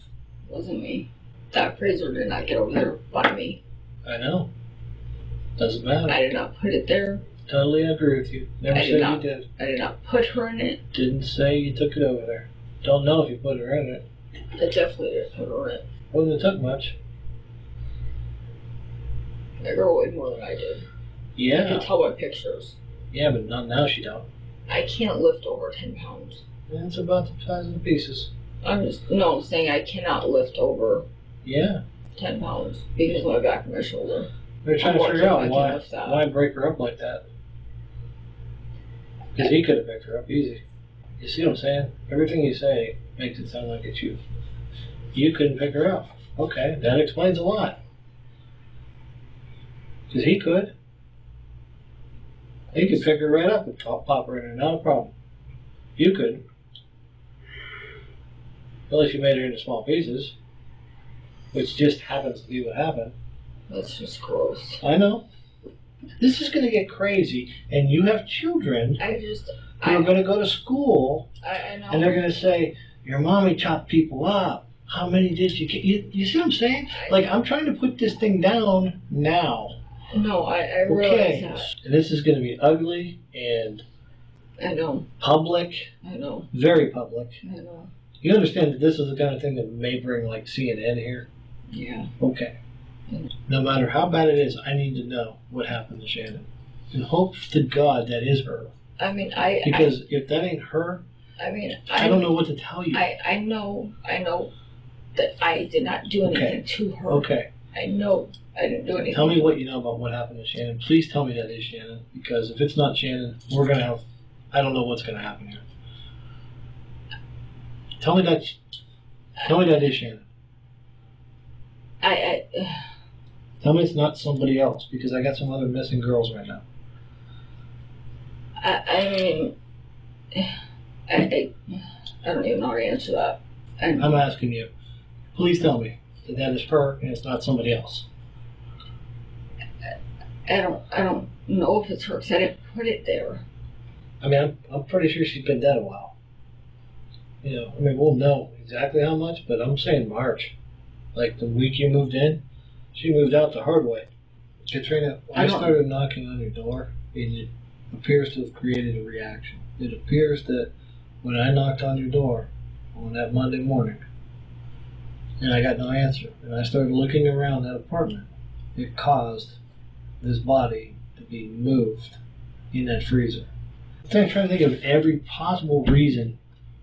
It wasn't me. That freezer did not get over there by me. I know. Doesn't matter. I did not put it there. Totally agree with you. Never said you did. I did not put her in it. Didn't say you took it over there. Don't know if you put her in it. I definitely didn't put her in it. Wouldn't have took much. I girl weighed more than I did. Yeah. You can tell by pictures. Yeah, but not now she don't. I can't lift over 10 pounds. That's about the size of the pieces. I'm saying I cannot lift over 10 pounds because of my back and my shoulder. They're trying to figure out why break her up like that. Because he could have picked her up easy. You see what I'm saying? Everything you say makes it sound like it's you. You couldn't pick her up. Okay, that explains a lot. Because he could. He could pick her right up and pop her in there, not a problem. You couldn't. Unless you made her into small pieces. Which just happens to be what happened. That's just gross. I know. This is going to get crazy, and you have children who are going to go to school, I know. and they're going to say, your mommy chopped people up. How many did you get? You see what I'm saying? Like, I'm trying to put this thing down now. No, I realize that. And this is going to be ugly, and I know. Public. I know. Very public. I know. You understand that this is the kind of thing that may bring like CNN here? Yeah. Okay. No matter how bad it is, I need to know what happened to Shannon. And hope to God that is her. I mean, Because if that ain't her, I mean, I don't know what to tell you. I know that I did not do anything to her. Okay. I know I didn't do anything. Tell me what you know about what happened to Shannon. Please tell me that is Shannon. Because if it's not Shannon, we're going to have, I don't know what's going to happen here. Tell me that is Shannon. Tell me it's not somebody else, because I got some other missing girls right now. I mean, I don't even know how to answer that. I'm asking you. Please tell me that is her and it's not somebody else. I don't know if it's her because I didn't put it there. I mean, I'm pretty sure she's been dead a while. You know, I mean, we'll know exactly how much, but I'm saying March. Like the week you moved in, she moved out the hard way. Katrina, I started knocking on your door, and it appears to have created a reaction. It appears that when I knocked on your door on that Monday morning, and I got no answer, and I started looking around that apartment, it caused this body to be moved in that freezer. I'm trying to think of every possible reason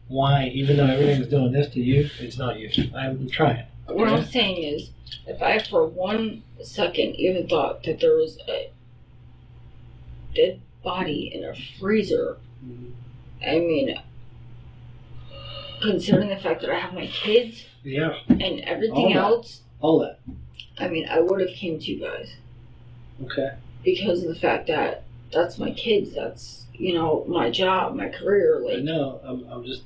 why, even though everything's doing this to you, it's not you. I'm trying. Okay? What I'm saying is, if I for 1 second even thought that there was a dead body in a freezer, I mean, considering the fact that I have my kids and everything else, all that. I mean, I would have came to you guys. Okay. Because of the fact that that's my kids, that's, you know, my job, my career. Like, I know, I'm just,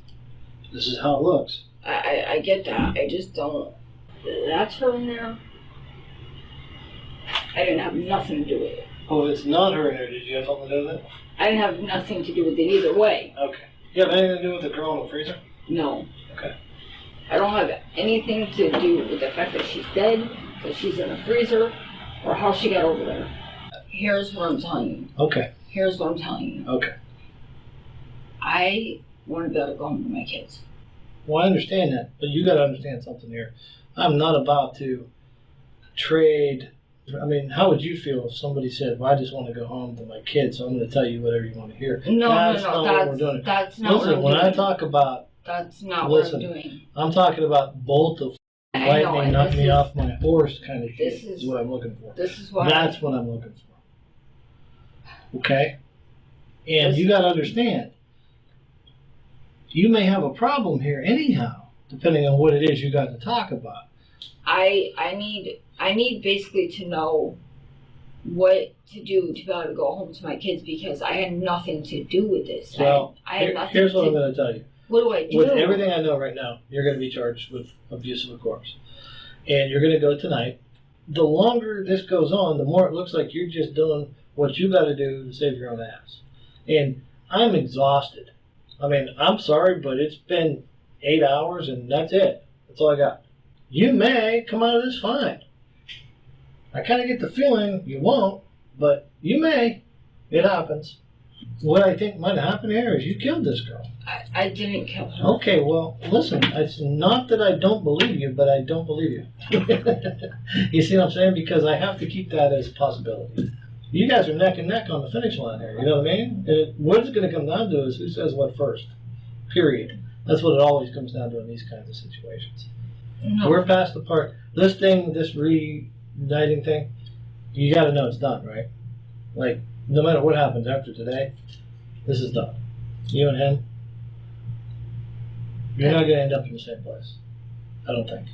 this is how it looks. I get that. I just don't, that's her in there. I didn't have nothing to do with it. Oh, it's not her in there. Did you have something to do with it? I didn't have nothing to do with it either way. Okay. You have anything to do with the girl in the freezer? No. Okay. I don't have anything to do with the fact that she's dead, that she's in the freezer, or how she got over there. Here's what I'm telling you. Okay. Here's what I'm telling you. Okay. I want to be able to go home to my kids. Well, I understand that, but you got to understand something here. I'm not about to trade. I mean, how would you feel if somebody said, well, I just want to go home to my kids, so I'm going to tell you whatever you want to hear? No, that's not what we're doing. That's not Listen, what I'm when doing. I talk about... That's not what I'm doing. I'm talking about bolt of lightning, knock me off my horse kind of shit is what I'm looking for. This is what That's what I'm looking for. Okay? And you got to understand, you may have a problem here anyhow, depending on what it is you got to talk about. I need basically to know what to do to be able to go home to my kids because I had nothing to do with this. Well, I had nothing here's what I'm going to tell you. What do I do? With everything I know right now, you're going to be charged with abuse of a corpse. And you're going to go tonight. The longer this goes on, the more it looks like you're just doing what you got to do to save your own ass. And I'm exhausted. I mean, I'm sorry, but it's been 8 hours and that's it. That's all I got. You may come out of this fine. I kind of get the feeling you won't, but you may. It happens. What I think might happen here is you killed this girl. I didn't kill her. Okay, well, listen, it's not that I don't believe you, but I don't believe you. You see what I'm saying? Because I have to keep that as a possibility. You guys are neck and neck on the finish line here, you know what I mean? And what it's going to come down to is who says what first, period. That's what it always comes down to in these kinds of situations. No. We're past the part, this thing, this reuniting thing, you got to know it's done, right? Like, no matter what happens after today, this is done. You and him, you're not going to end up in the same place. I don't think.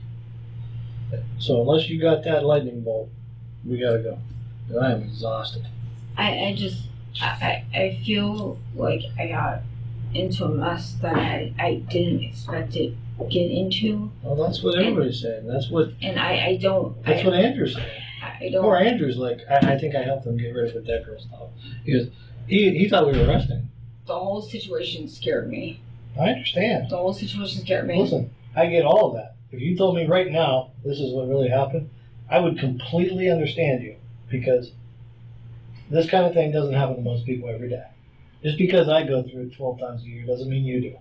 So unless you got that lightning bolt, we got to go. I am exhausted. I feel like I got into a mess that I didn't expect to get into. Well, that's what everybody's saying. That's what. And I don't. That's what Andrew's saying. I don't. Poor Andrew's like, I think I helped him get rid of the dead girl stuff. Because he thought we were arresting. The whole situation scared me. I understand. The whole situation scared me. Listen, I get all of that. If you told me right now this is what really happened, I would completely understand you. Because this kind of thing doesn't happen to most people every day. Just because I go through it 12 times a year doesn't mean you do.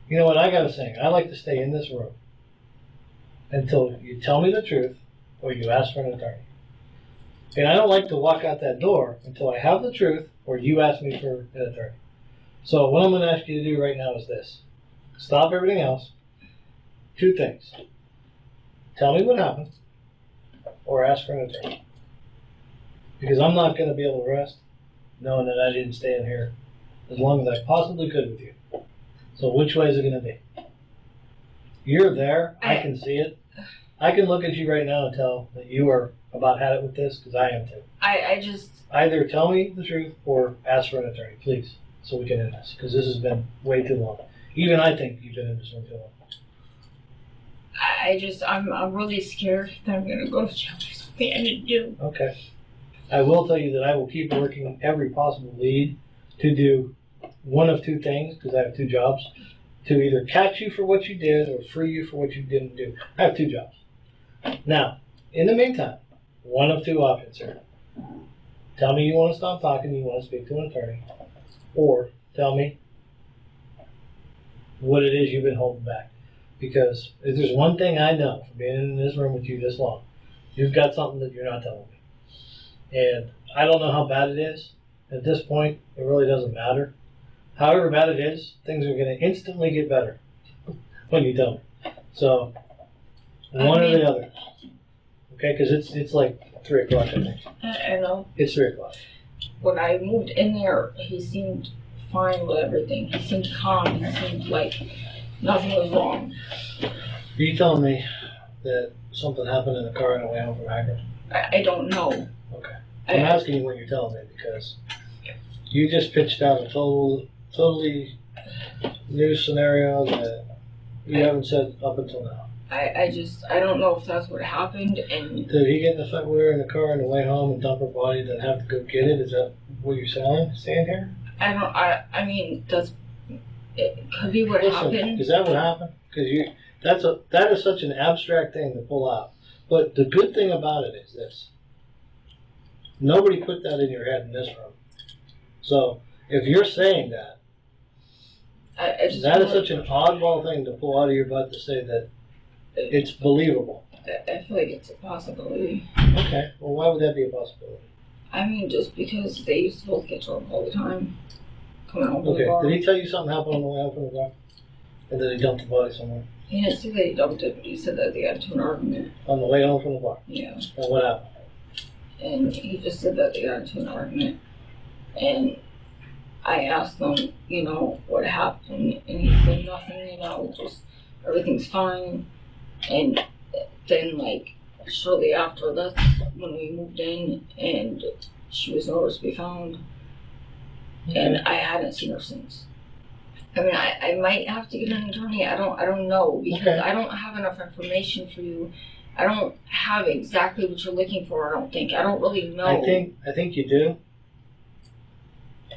You know what I got a saying? I like to stay in this room until you tell me the truth or you ask for an attorney. And I don't like to walk out that door until I have the truth or you ask me for an attorney. So what I'm going to ask you to do right now is this. Stop everything else. 2 things. Tell me what happened or ask for an attorney. Because I'm not going to be able to rest knowing that I didn't stay in here as long as I possibly could with you. So which way is it going to be? You're there. I can see it. I can look at you right now and tell that you are about had it with this because I am too. I just... Either tell me the truth or ask for an attorney, please, so we can end this because this has been way too long. Even I think you've been in this one too long. I'm really scared that I'm going to go to jail. There's something I need to do. Okay. I will tell you that I will keep working every possible lead to do one of 2 things, because I have 2 jobs, to either catch you for what you did or free you for what you didn't do. I have 2 jobs. Now, in the meantime, one of 2 options here. Tell me you want to stop talking, you want to speak to an attorney, or tell me what it is you've been holding back. Because if there's one thing I know from being in this room with you this long, you've got something that you're not telling me. And I don't know how bad it is. At this point, it really doesn't matter. However bad it is, things are going to instantly get better when you tell me. So, one or the other. Okay, because it's like 3 o'clock, I think. I know. It's 3 o'clock. When I moved in there, he seemed fine with everything. He seemed calm. He seemed like nothing was wrong. Are you telling me that something happened in the car on the way home from Akron? I don't know. Okay. I'm asking you what you're telling me because you just pitched out a totally new scenario that you haven't said up until now. I don't know if that's what happened. And did he get in the fight with her in the car on the way home and dump her body, then have to go get it? Is that what you're saying here? I mean, it could be what happened. Is that what happened? Because that is such an abstract thing to pull out. But the good thing about it is this. Nobody put that in your head in this room. So if you're saying that, that is such an oddball thing to pull out of your butt to say that it's believable. I feel like it's a possibility. Okay. Well, why would that be a possibility? I mean, just because they used to both get drunk all the time. Coming home from the Okay. bar. Did he tell you something happened on the way home from the bar? And then he dumped the body somewhere? He didn't say that he dumped it, but he said that they got into an argument. On the way home from the bar? Yeah. And what happened? And he just said that they got into an argument. And I asked him, what happened, and he said nothing, just everything's fine. And then, shortly after, that's when we moved in, and she was nowhere to be found. Okay. And I hadn't seen her since. I mean, I might have to get an attorney. I don't know, because I don't have enough information for you. I don't have exactly what you're looking for, I don't think. I don't really know. I think you do.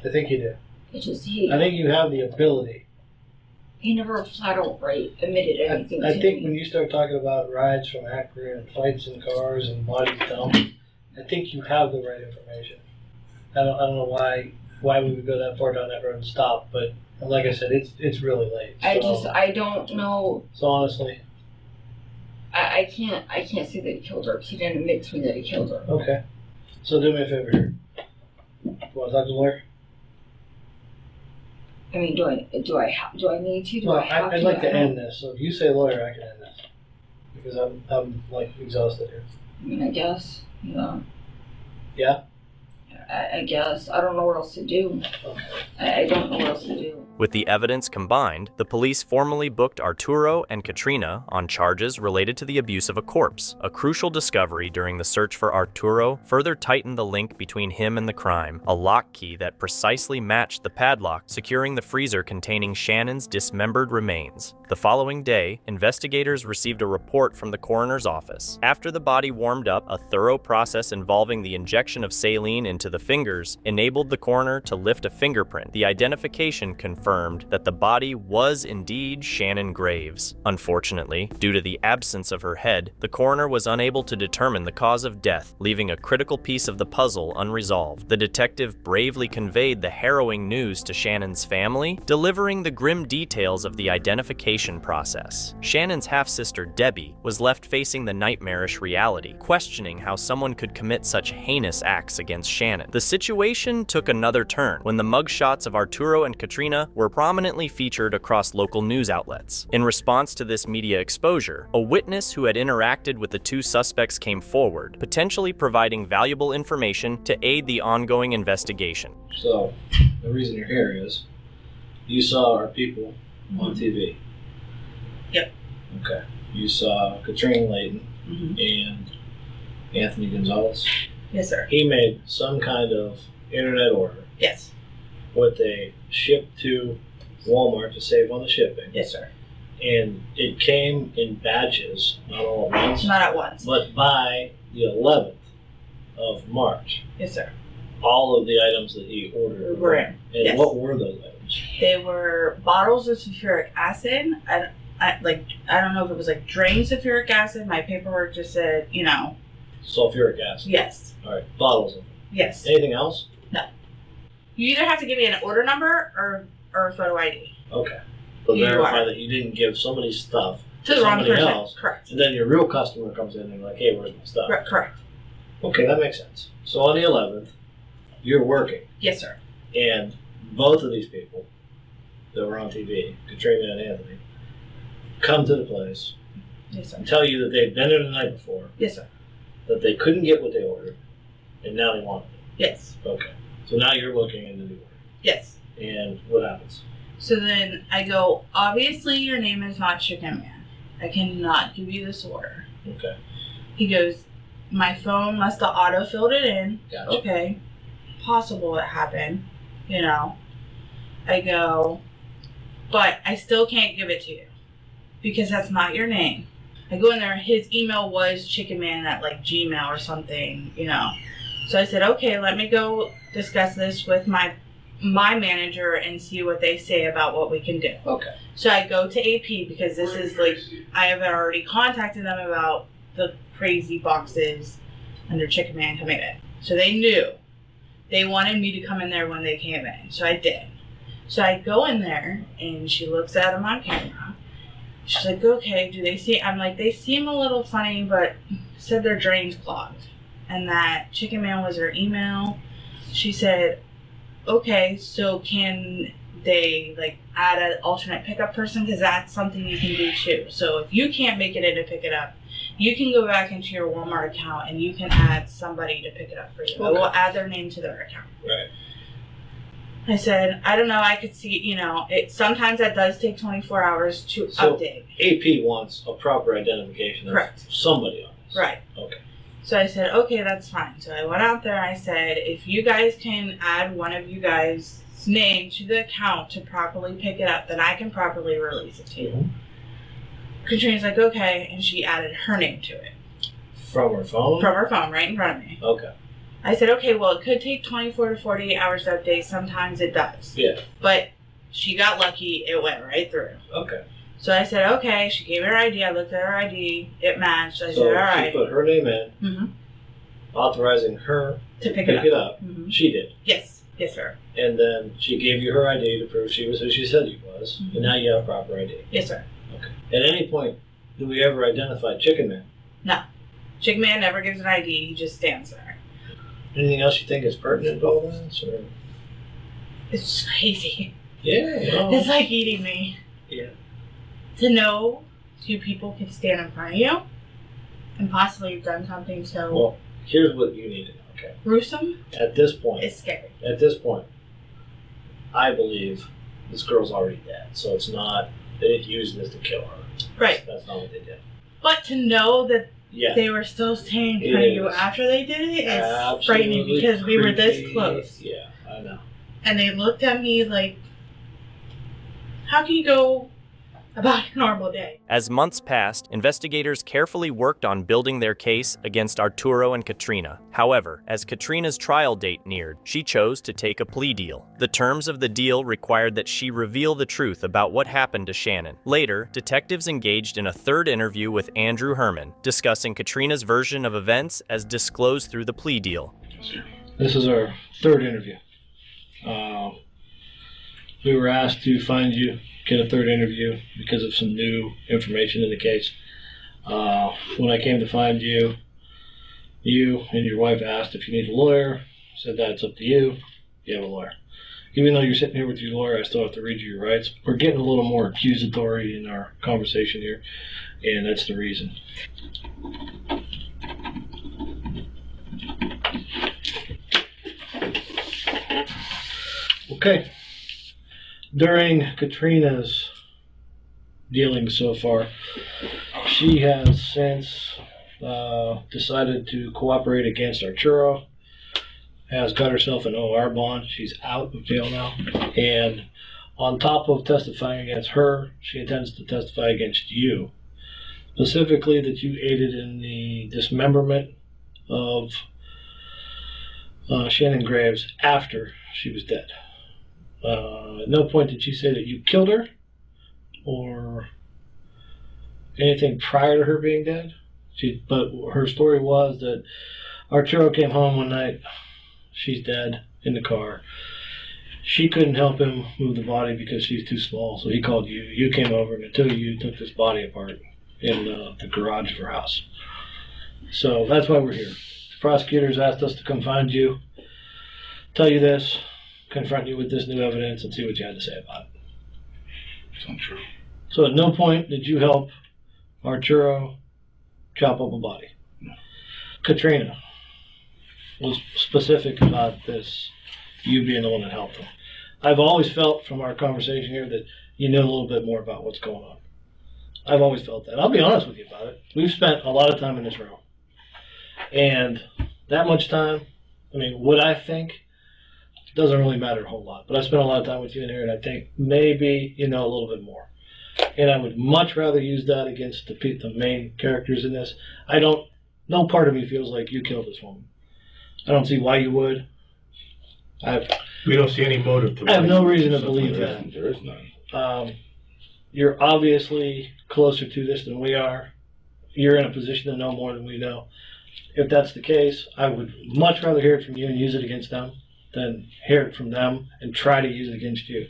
I think you do. It's just I think you have the ability. He never flat out admitted anything I to think me. when you start talking about rides from Akron and fights in cars and bodies dumped, I think you have the right information. I don't know why we would go that far down that road and stop, but like I said, it's really late. So, I don't know. So honestly, I can't say that he killed her because he didn't admit to me that he killed her. Okay. So do me a favor here. You want to talk to the lawyer? I mean, do I need to? I'd like to end this. So if you say lawyer, I can end this because I'm exhausted here. I mean, I guess. Yeah. I guess. I don't know what else to do. Okay. I don't know what else to do. With the evidence combined, the police formally booked Arturo and Katrina on charges related to the abuse of a corpse. A crucial discovery during the search for Arturo further tightened the link between him and the crime, a lock key that precisely matched the padlock securing the freezer containing Shannon's dismembered remains. The following day, investigators received a report from the coroner's office. After the body warmed up, a thorough process involving the injection of saline into the fingers enabled the coroner to lift a fingerprint. The identification confirmed confirmed that the body was indeed Shannon Graves. Unfortunately, due to the absence of her head, the coroner was unable to determine the cause of death, leaving a critical piece of the puzzle unresolved. The detective bravely conveyed the harrowing news to Shannon's family, delivering the grim details of the identification process. Shannon's half-sister Debbie was left facing the nightmarish reality, questioning how someone could commit such heinous acts against Shannon. The situation took another turn when the mugshots of Arturo and Katrina were prominently featured across local news outlets. In response to this media exposure, a witness who had interacted with the two suspects came forward, potentially providing valuable information to aid the ongoing investigation. So, the reason you're here is you saw our people on TV. Yep. Okay. You saw Katrina Layton and Anthony Gonzalez. Yes, sir. He made some kind of internet order. Yes. What they shipped to Walmart to save on the shipping. Yes, sir. And it came in batches, not all at once. Not at once. But by the 11th of March. Yes, sir. All of the items that he ordered Were in. And Yes. what were those items? They were bottles of sulfuric acid. I don't know if it was like drained sulfuric acid. My paperwork just said, Sulfuric acid. Yes. All right, bottles of them. Yes. Anything else? No. You either have to give me an order number or a photo ID. Okay. So You verify are. that you didn't give somebody's stuff To the wrong somebody person. else. Correct. And then your real customer comes in and you're like, hey, where's my stuff? Correct. Okay, that makes sense. So on the 11th, you're working. Yes, sir. And both of these people that were on TV, Katrina and Anthony, come to the place Yes, sir. and tell you that they'd been there the night before, Yes, sir. that they couldn't get what they ordered, and now they want it. Yes. Okay. So now you're looking into the order. Yes. And what happens? So then I go, obviously your name is not Chicken Man. I cannot give you this order. Okay. He goes, my phone must have auto-filled it in. Gotcha. Okay. Possible it happened. I go, but I still can't give it to you because that's not your name. I go in there, his email was chickenman at Gmail or something, So I said, okay, let me go discuss this with my manager and see what they say about what we can do. Okay. So I go to AP because this is I have already contacted them about the crazy boxes under Chicken Man coming in. So they knew. They wanted me to come in there when they came in. So I did. So I go in there and she looks at them on camera. She's like, okay, do they see? I'm like, they seem a little funny, but said their drains clogged. And that Chicken Man was her email. She said, okay, so can they add an alternate pickup person? Because that's something you can do too. So if you can't make it in to pick it up, you can go back into your Walmart account and you can add somebody to pick it up for you. Okay. I will add their name to their account. Right. I said, I don't know, I could see, it sometimes that does take 24 hours to update. AP wants a proper identification of Correct. somebody on this. Right. Okay. So I said, okay, that's fine. So I went out there, I said, if you guys can add one of you guys' name to the account to properly pick it up, then I can properly release it to you. Katrina's like, okay, and she added her name to it. From her phone? From her phone, right in front of me. Okay. I said, okay, well, it could take 24 to 48 hours to update. Sometimes it does. Yeah. But she got lucky. It went right through. Okay. So I said, okay. She gave me her ID. I looked at her ID. It matched. I So said, all right. she put her name in, Mm-hmm. authorizing her To pick it it up. Mhm. She did. Yes. Yes, sir. And then she gave you her ID to prove she was who she said she was. Mhm. And now you have proper ID. Yes, sir. Okay. At any point, do we ever identify Chicken Man? No. Chicken Man never gives an ID. He just stands there. Anything else you think is pertinent to all this? Or? It's just crazy. Yeah. No. It's like eating me. Yeah. To know two people can stand in front of you and possibly have done something so Well, here's what you need to know, okay? gruesome. At this point, It's scary. I believe this girl's already dead. So it's not, they didn't use this to kill her. Right. That's not what they did. But to know that Yeah. they were still standing in It front of you is. after they did it is Absolutely frightening because we were this creepy. close. Yeah, I know. And they looked at me like, how can you go about a normal day. As months passed, investigators carefully worked on building their case against Arturo and Katrina. However, as Katrina's trial date neared, she chose to take a plea deal. The terms of the deal required that she reveal the truth about what happened to Shannon. Later, detectives engaged in a third interview with Andrew Herman, discussing Katrina's version of events as disclosed through the plea deal. This is our third interview. We were asked to find you, get a third interview because of some new information in the case. When I came to find you, you and your wife asked if you need a lawyer. Said that it's up to you. You have a lawyer. Even though you're sitting here with your lawyer, I still have to read you your rights. We're getting a little more accusatory in our conversation here, and that's the reason. Okay. During Katrina's dealings so far, she has since decided to cooperate against Arturo, has got herself an OR bond. She's out of jail now. And on top of testifying against her, she intends to testify against you. Specifically that you aided in the dismemberment of Shannon Graves after she was dead. At no point did she say that you killed her or anything prior to her being dead. But her story was that Arturo came home one night. She's dead in the car. She couldn't help him move the body because she's too small, so he called you. You came over, and until you took this body apart in the garage of her house. So that's why we're here. The prosecutors asked us to come find you, tell you this, confront you with this new evidence, and see what you had to say about it. It's untrue. So at no point did you help Arturo chop up a body. No. Katrina was specific about this, you being the one that helped him. I've always felt from our conversation here that you know a little bit more about what's going on. I've always felt that. I'll be honest with you about it. We've spent a lot of time in this room. And that much time, I mean, what I think doesn't really matter a whole lot. But I spent a lot of time with you in here, and I think maybe you know a little bit more. And I would much rather use that against the main characters in this. No part of me feels like you killed this woman. I don't see why you would. We don't see any motive to I have no reason to believe that. There is none. You're obviously closer to this than we are. You're in a position to know more than we know. If that's the case, I would much rather hear it from you and use it against them than hear it from them and try to use it against you.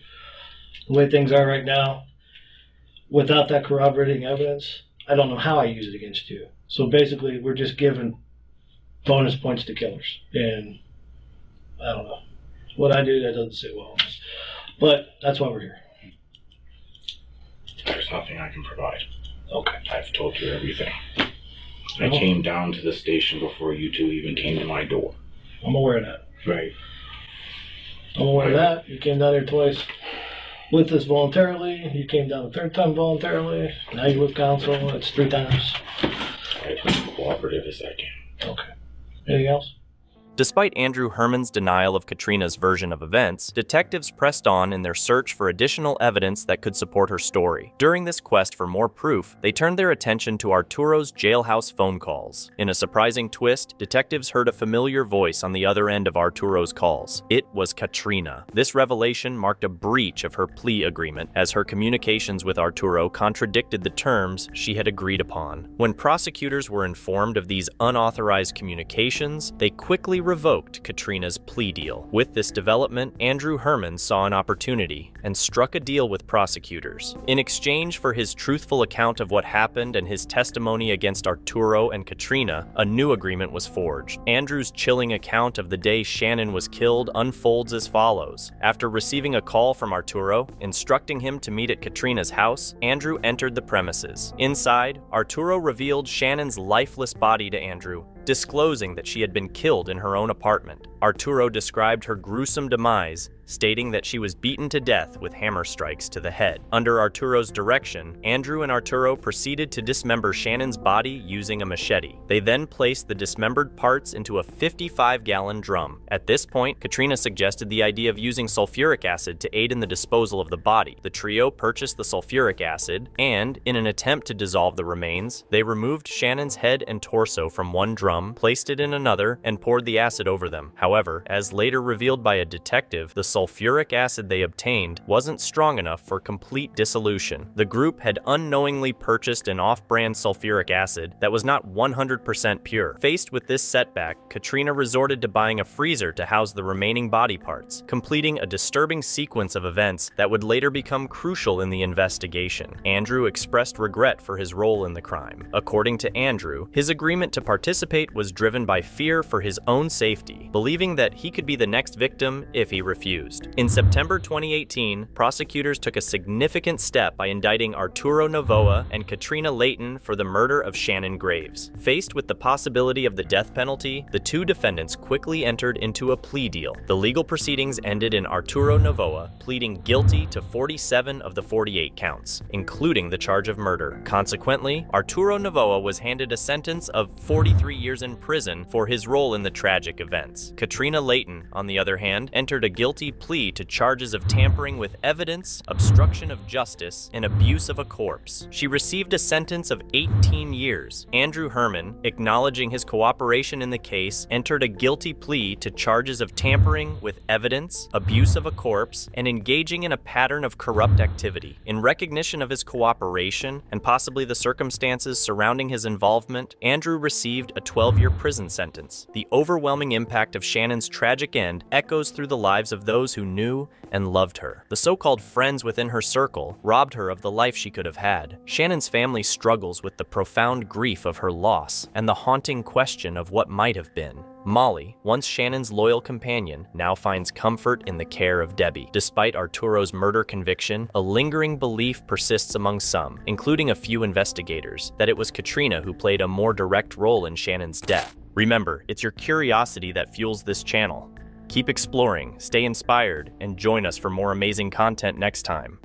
The way things are right now, without that corroborating evidence, I don't know how I use it against you. So basically, we're just giving bonus points to killers. And I don't know. What I do, that doesn't sit well. But that's why we're here. There's nothing I can provide. Okay. I've told you everything. I came down to the station before you two even came to my door. I'm aware of that. Right. I'm aware of that. You came down here twice with us voluntarily. You came down the third time voluntarily. Now you're with counsel. That's 3 times. I was as cooperative as I can. Okay. Anything else? Despite Andrew Herman's denial of Katrina's version of events, detectives pressed on in their search for additional evidence that could support her story. During this quest for more proof, they turned their attention to Arturo's jailhouse phone calls. In a surprising twist, detectives heard a familiar voice on the other end of Arturo's calls. It was Katrina. This revelation marked a breach of her plea agreement, as her communications with Arturo contradicted the terms she had agreed upon. When prosecutors were informed of these unauthorized communications, they quickly revoked Katrina's plea deal. With this development, Andrew Herman saw an opportunity and struck a deal with prosecutors. In exchange for his truthful account of what happened and his testimony against Arturo and Katrina, a new agreement was forged. Andrew's chilling account of the day Shannon was killed unfolds as follows. After receiving a call from Arturo, instructing him to meet at Katrina's house, Andrew entered the premises. Inside, Arturo revealed Shannon's lifeless body to Andrew, disclosing that she had been killed in her own apartment. Arturo described her gruesome demise stating that she was beaten to death with hammer strikes to the head. Under Arturo's direction, Andrew and Arturo proceeded to dismember Shannon's body using a machete. They then placed the dismembered parts into a 55-gallon drum. At this point, Katrina suggested the idea of using sulfuric acid to aid in the disposal of the body. The trio purchased the sulfuric acid, and, in an attempt to dissolve the remains, they removed Shannon's head and torso from one drum, placed it in another, and poured the acid over them. However, as later revealed by a detective, the sulfuric acid they obtained wasn't strong enough for complete dissolution. The group had unknowingly purchased an off-brand sulfuric acid that was not 100% pure. Faced with this setback, Katrina resorted to buying a freezer to house the remaining body parts, completing a disturbing sequence of events that would later become crucial in the investigation. Andrew expressed regret for his role in the crime. According to Andrew, his agreement to participate was driven by fear for his own safety, believing that he could be the next victim if he refused. In September 2018, prosecutors took a significant step by indicting Arturo Novoa and Katrina Layton for the murder of Shannon Graves. Faced with the possibility of the death penalty, the two defendants quickly entered into a plea deal. The legal proceedings ended in Arturo Novoa pleading guilty to 47 of the 48 counts, including the charge of murder. Consequently, Arturo Novoa was handed a sentence of 43 years in prison for his role in the tragic events. Katrina Layton, on the other hand, entered a guilty plea to charges of tampering with evidence, obstruction of justice, and abuse of a corpse. She received a sentence of 18 years. Andrew Herman, acknowledging his cooperation in the case, entered a guilty plea to charges of tampering with evidence, abuse of a corpse, and engaging in a pattern of corrupt activity. In recognition of his cooperation and possibly the circumstances surrounding his involvement, Andrew received a 12-year prison sentence. The overwhelming impact of Shannon's tragic end echoes through the lives of those who knew and loved her. The so-called friends within her circle robbed her of the life she could have had. Shannon's family struggles with the profound grief of her loss and the haunting question of what might have been. Molly, once Shannon's loyal companion, now finds comfort in the care of Debbie. Despite Arturo's murder conviction, a lingering belief persists among some, including a few investigators, that it was Katrina who played a more direct role in Shannon's death. Remember, it's your curiosity that fuels this channel. Keep exploring, stay inspired, and join us for more amazing content next time.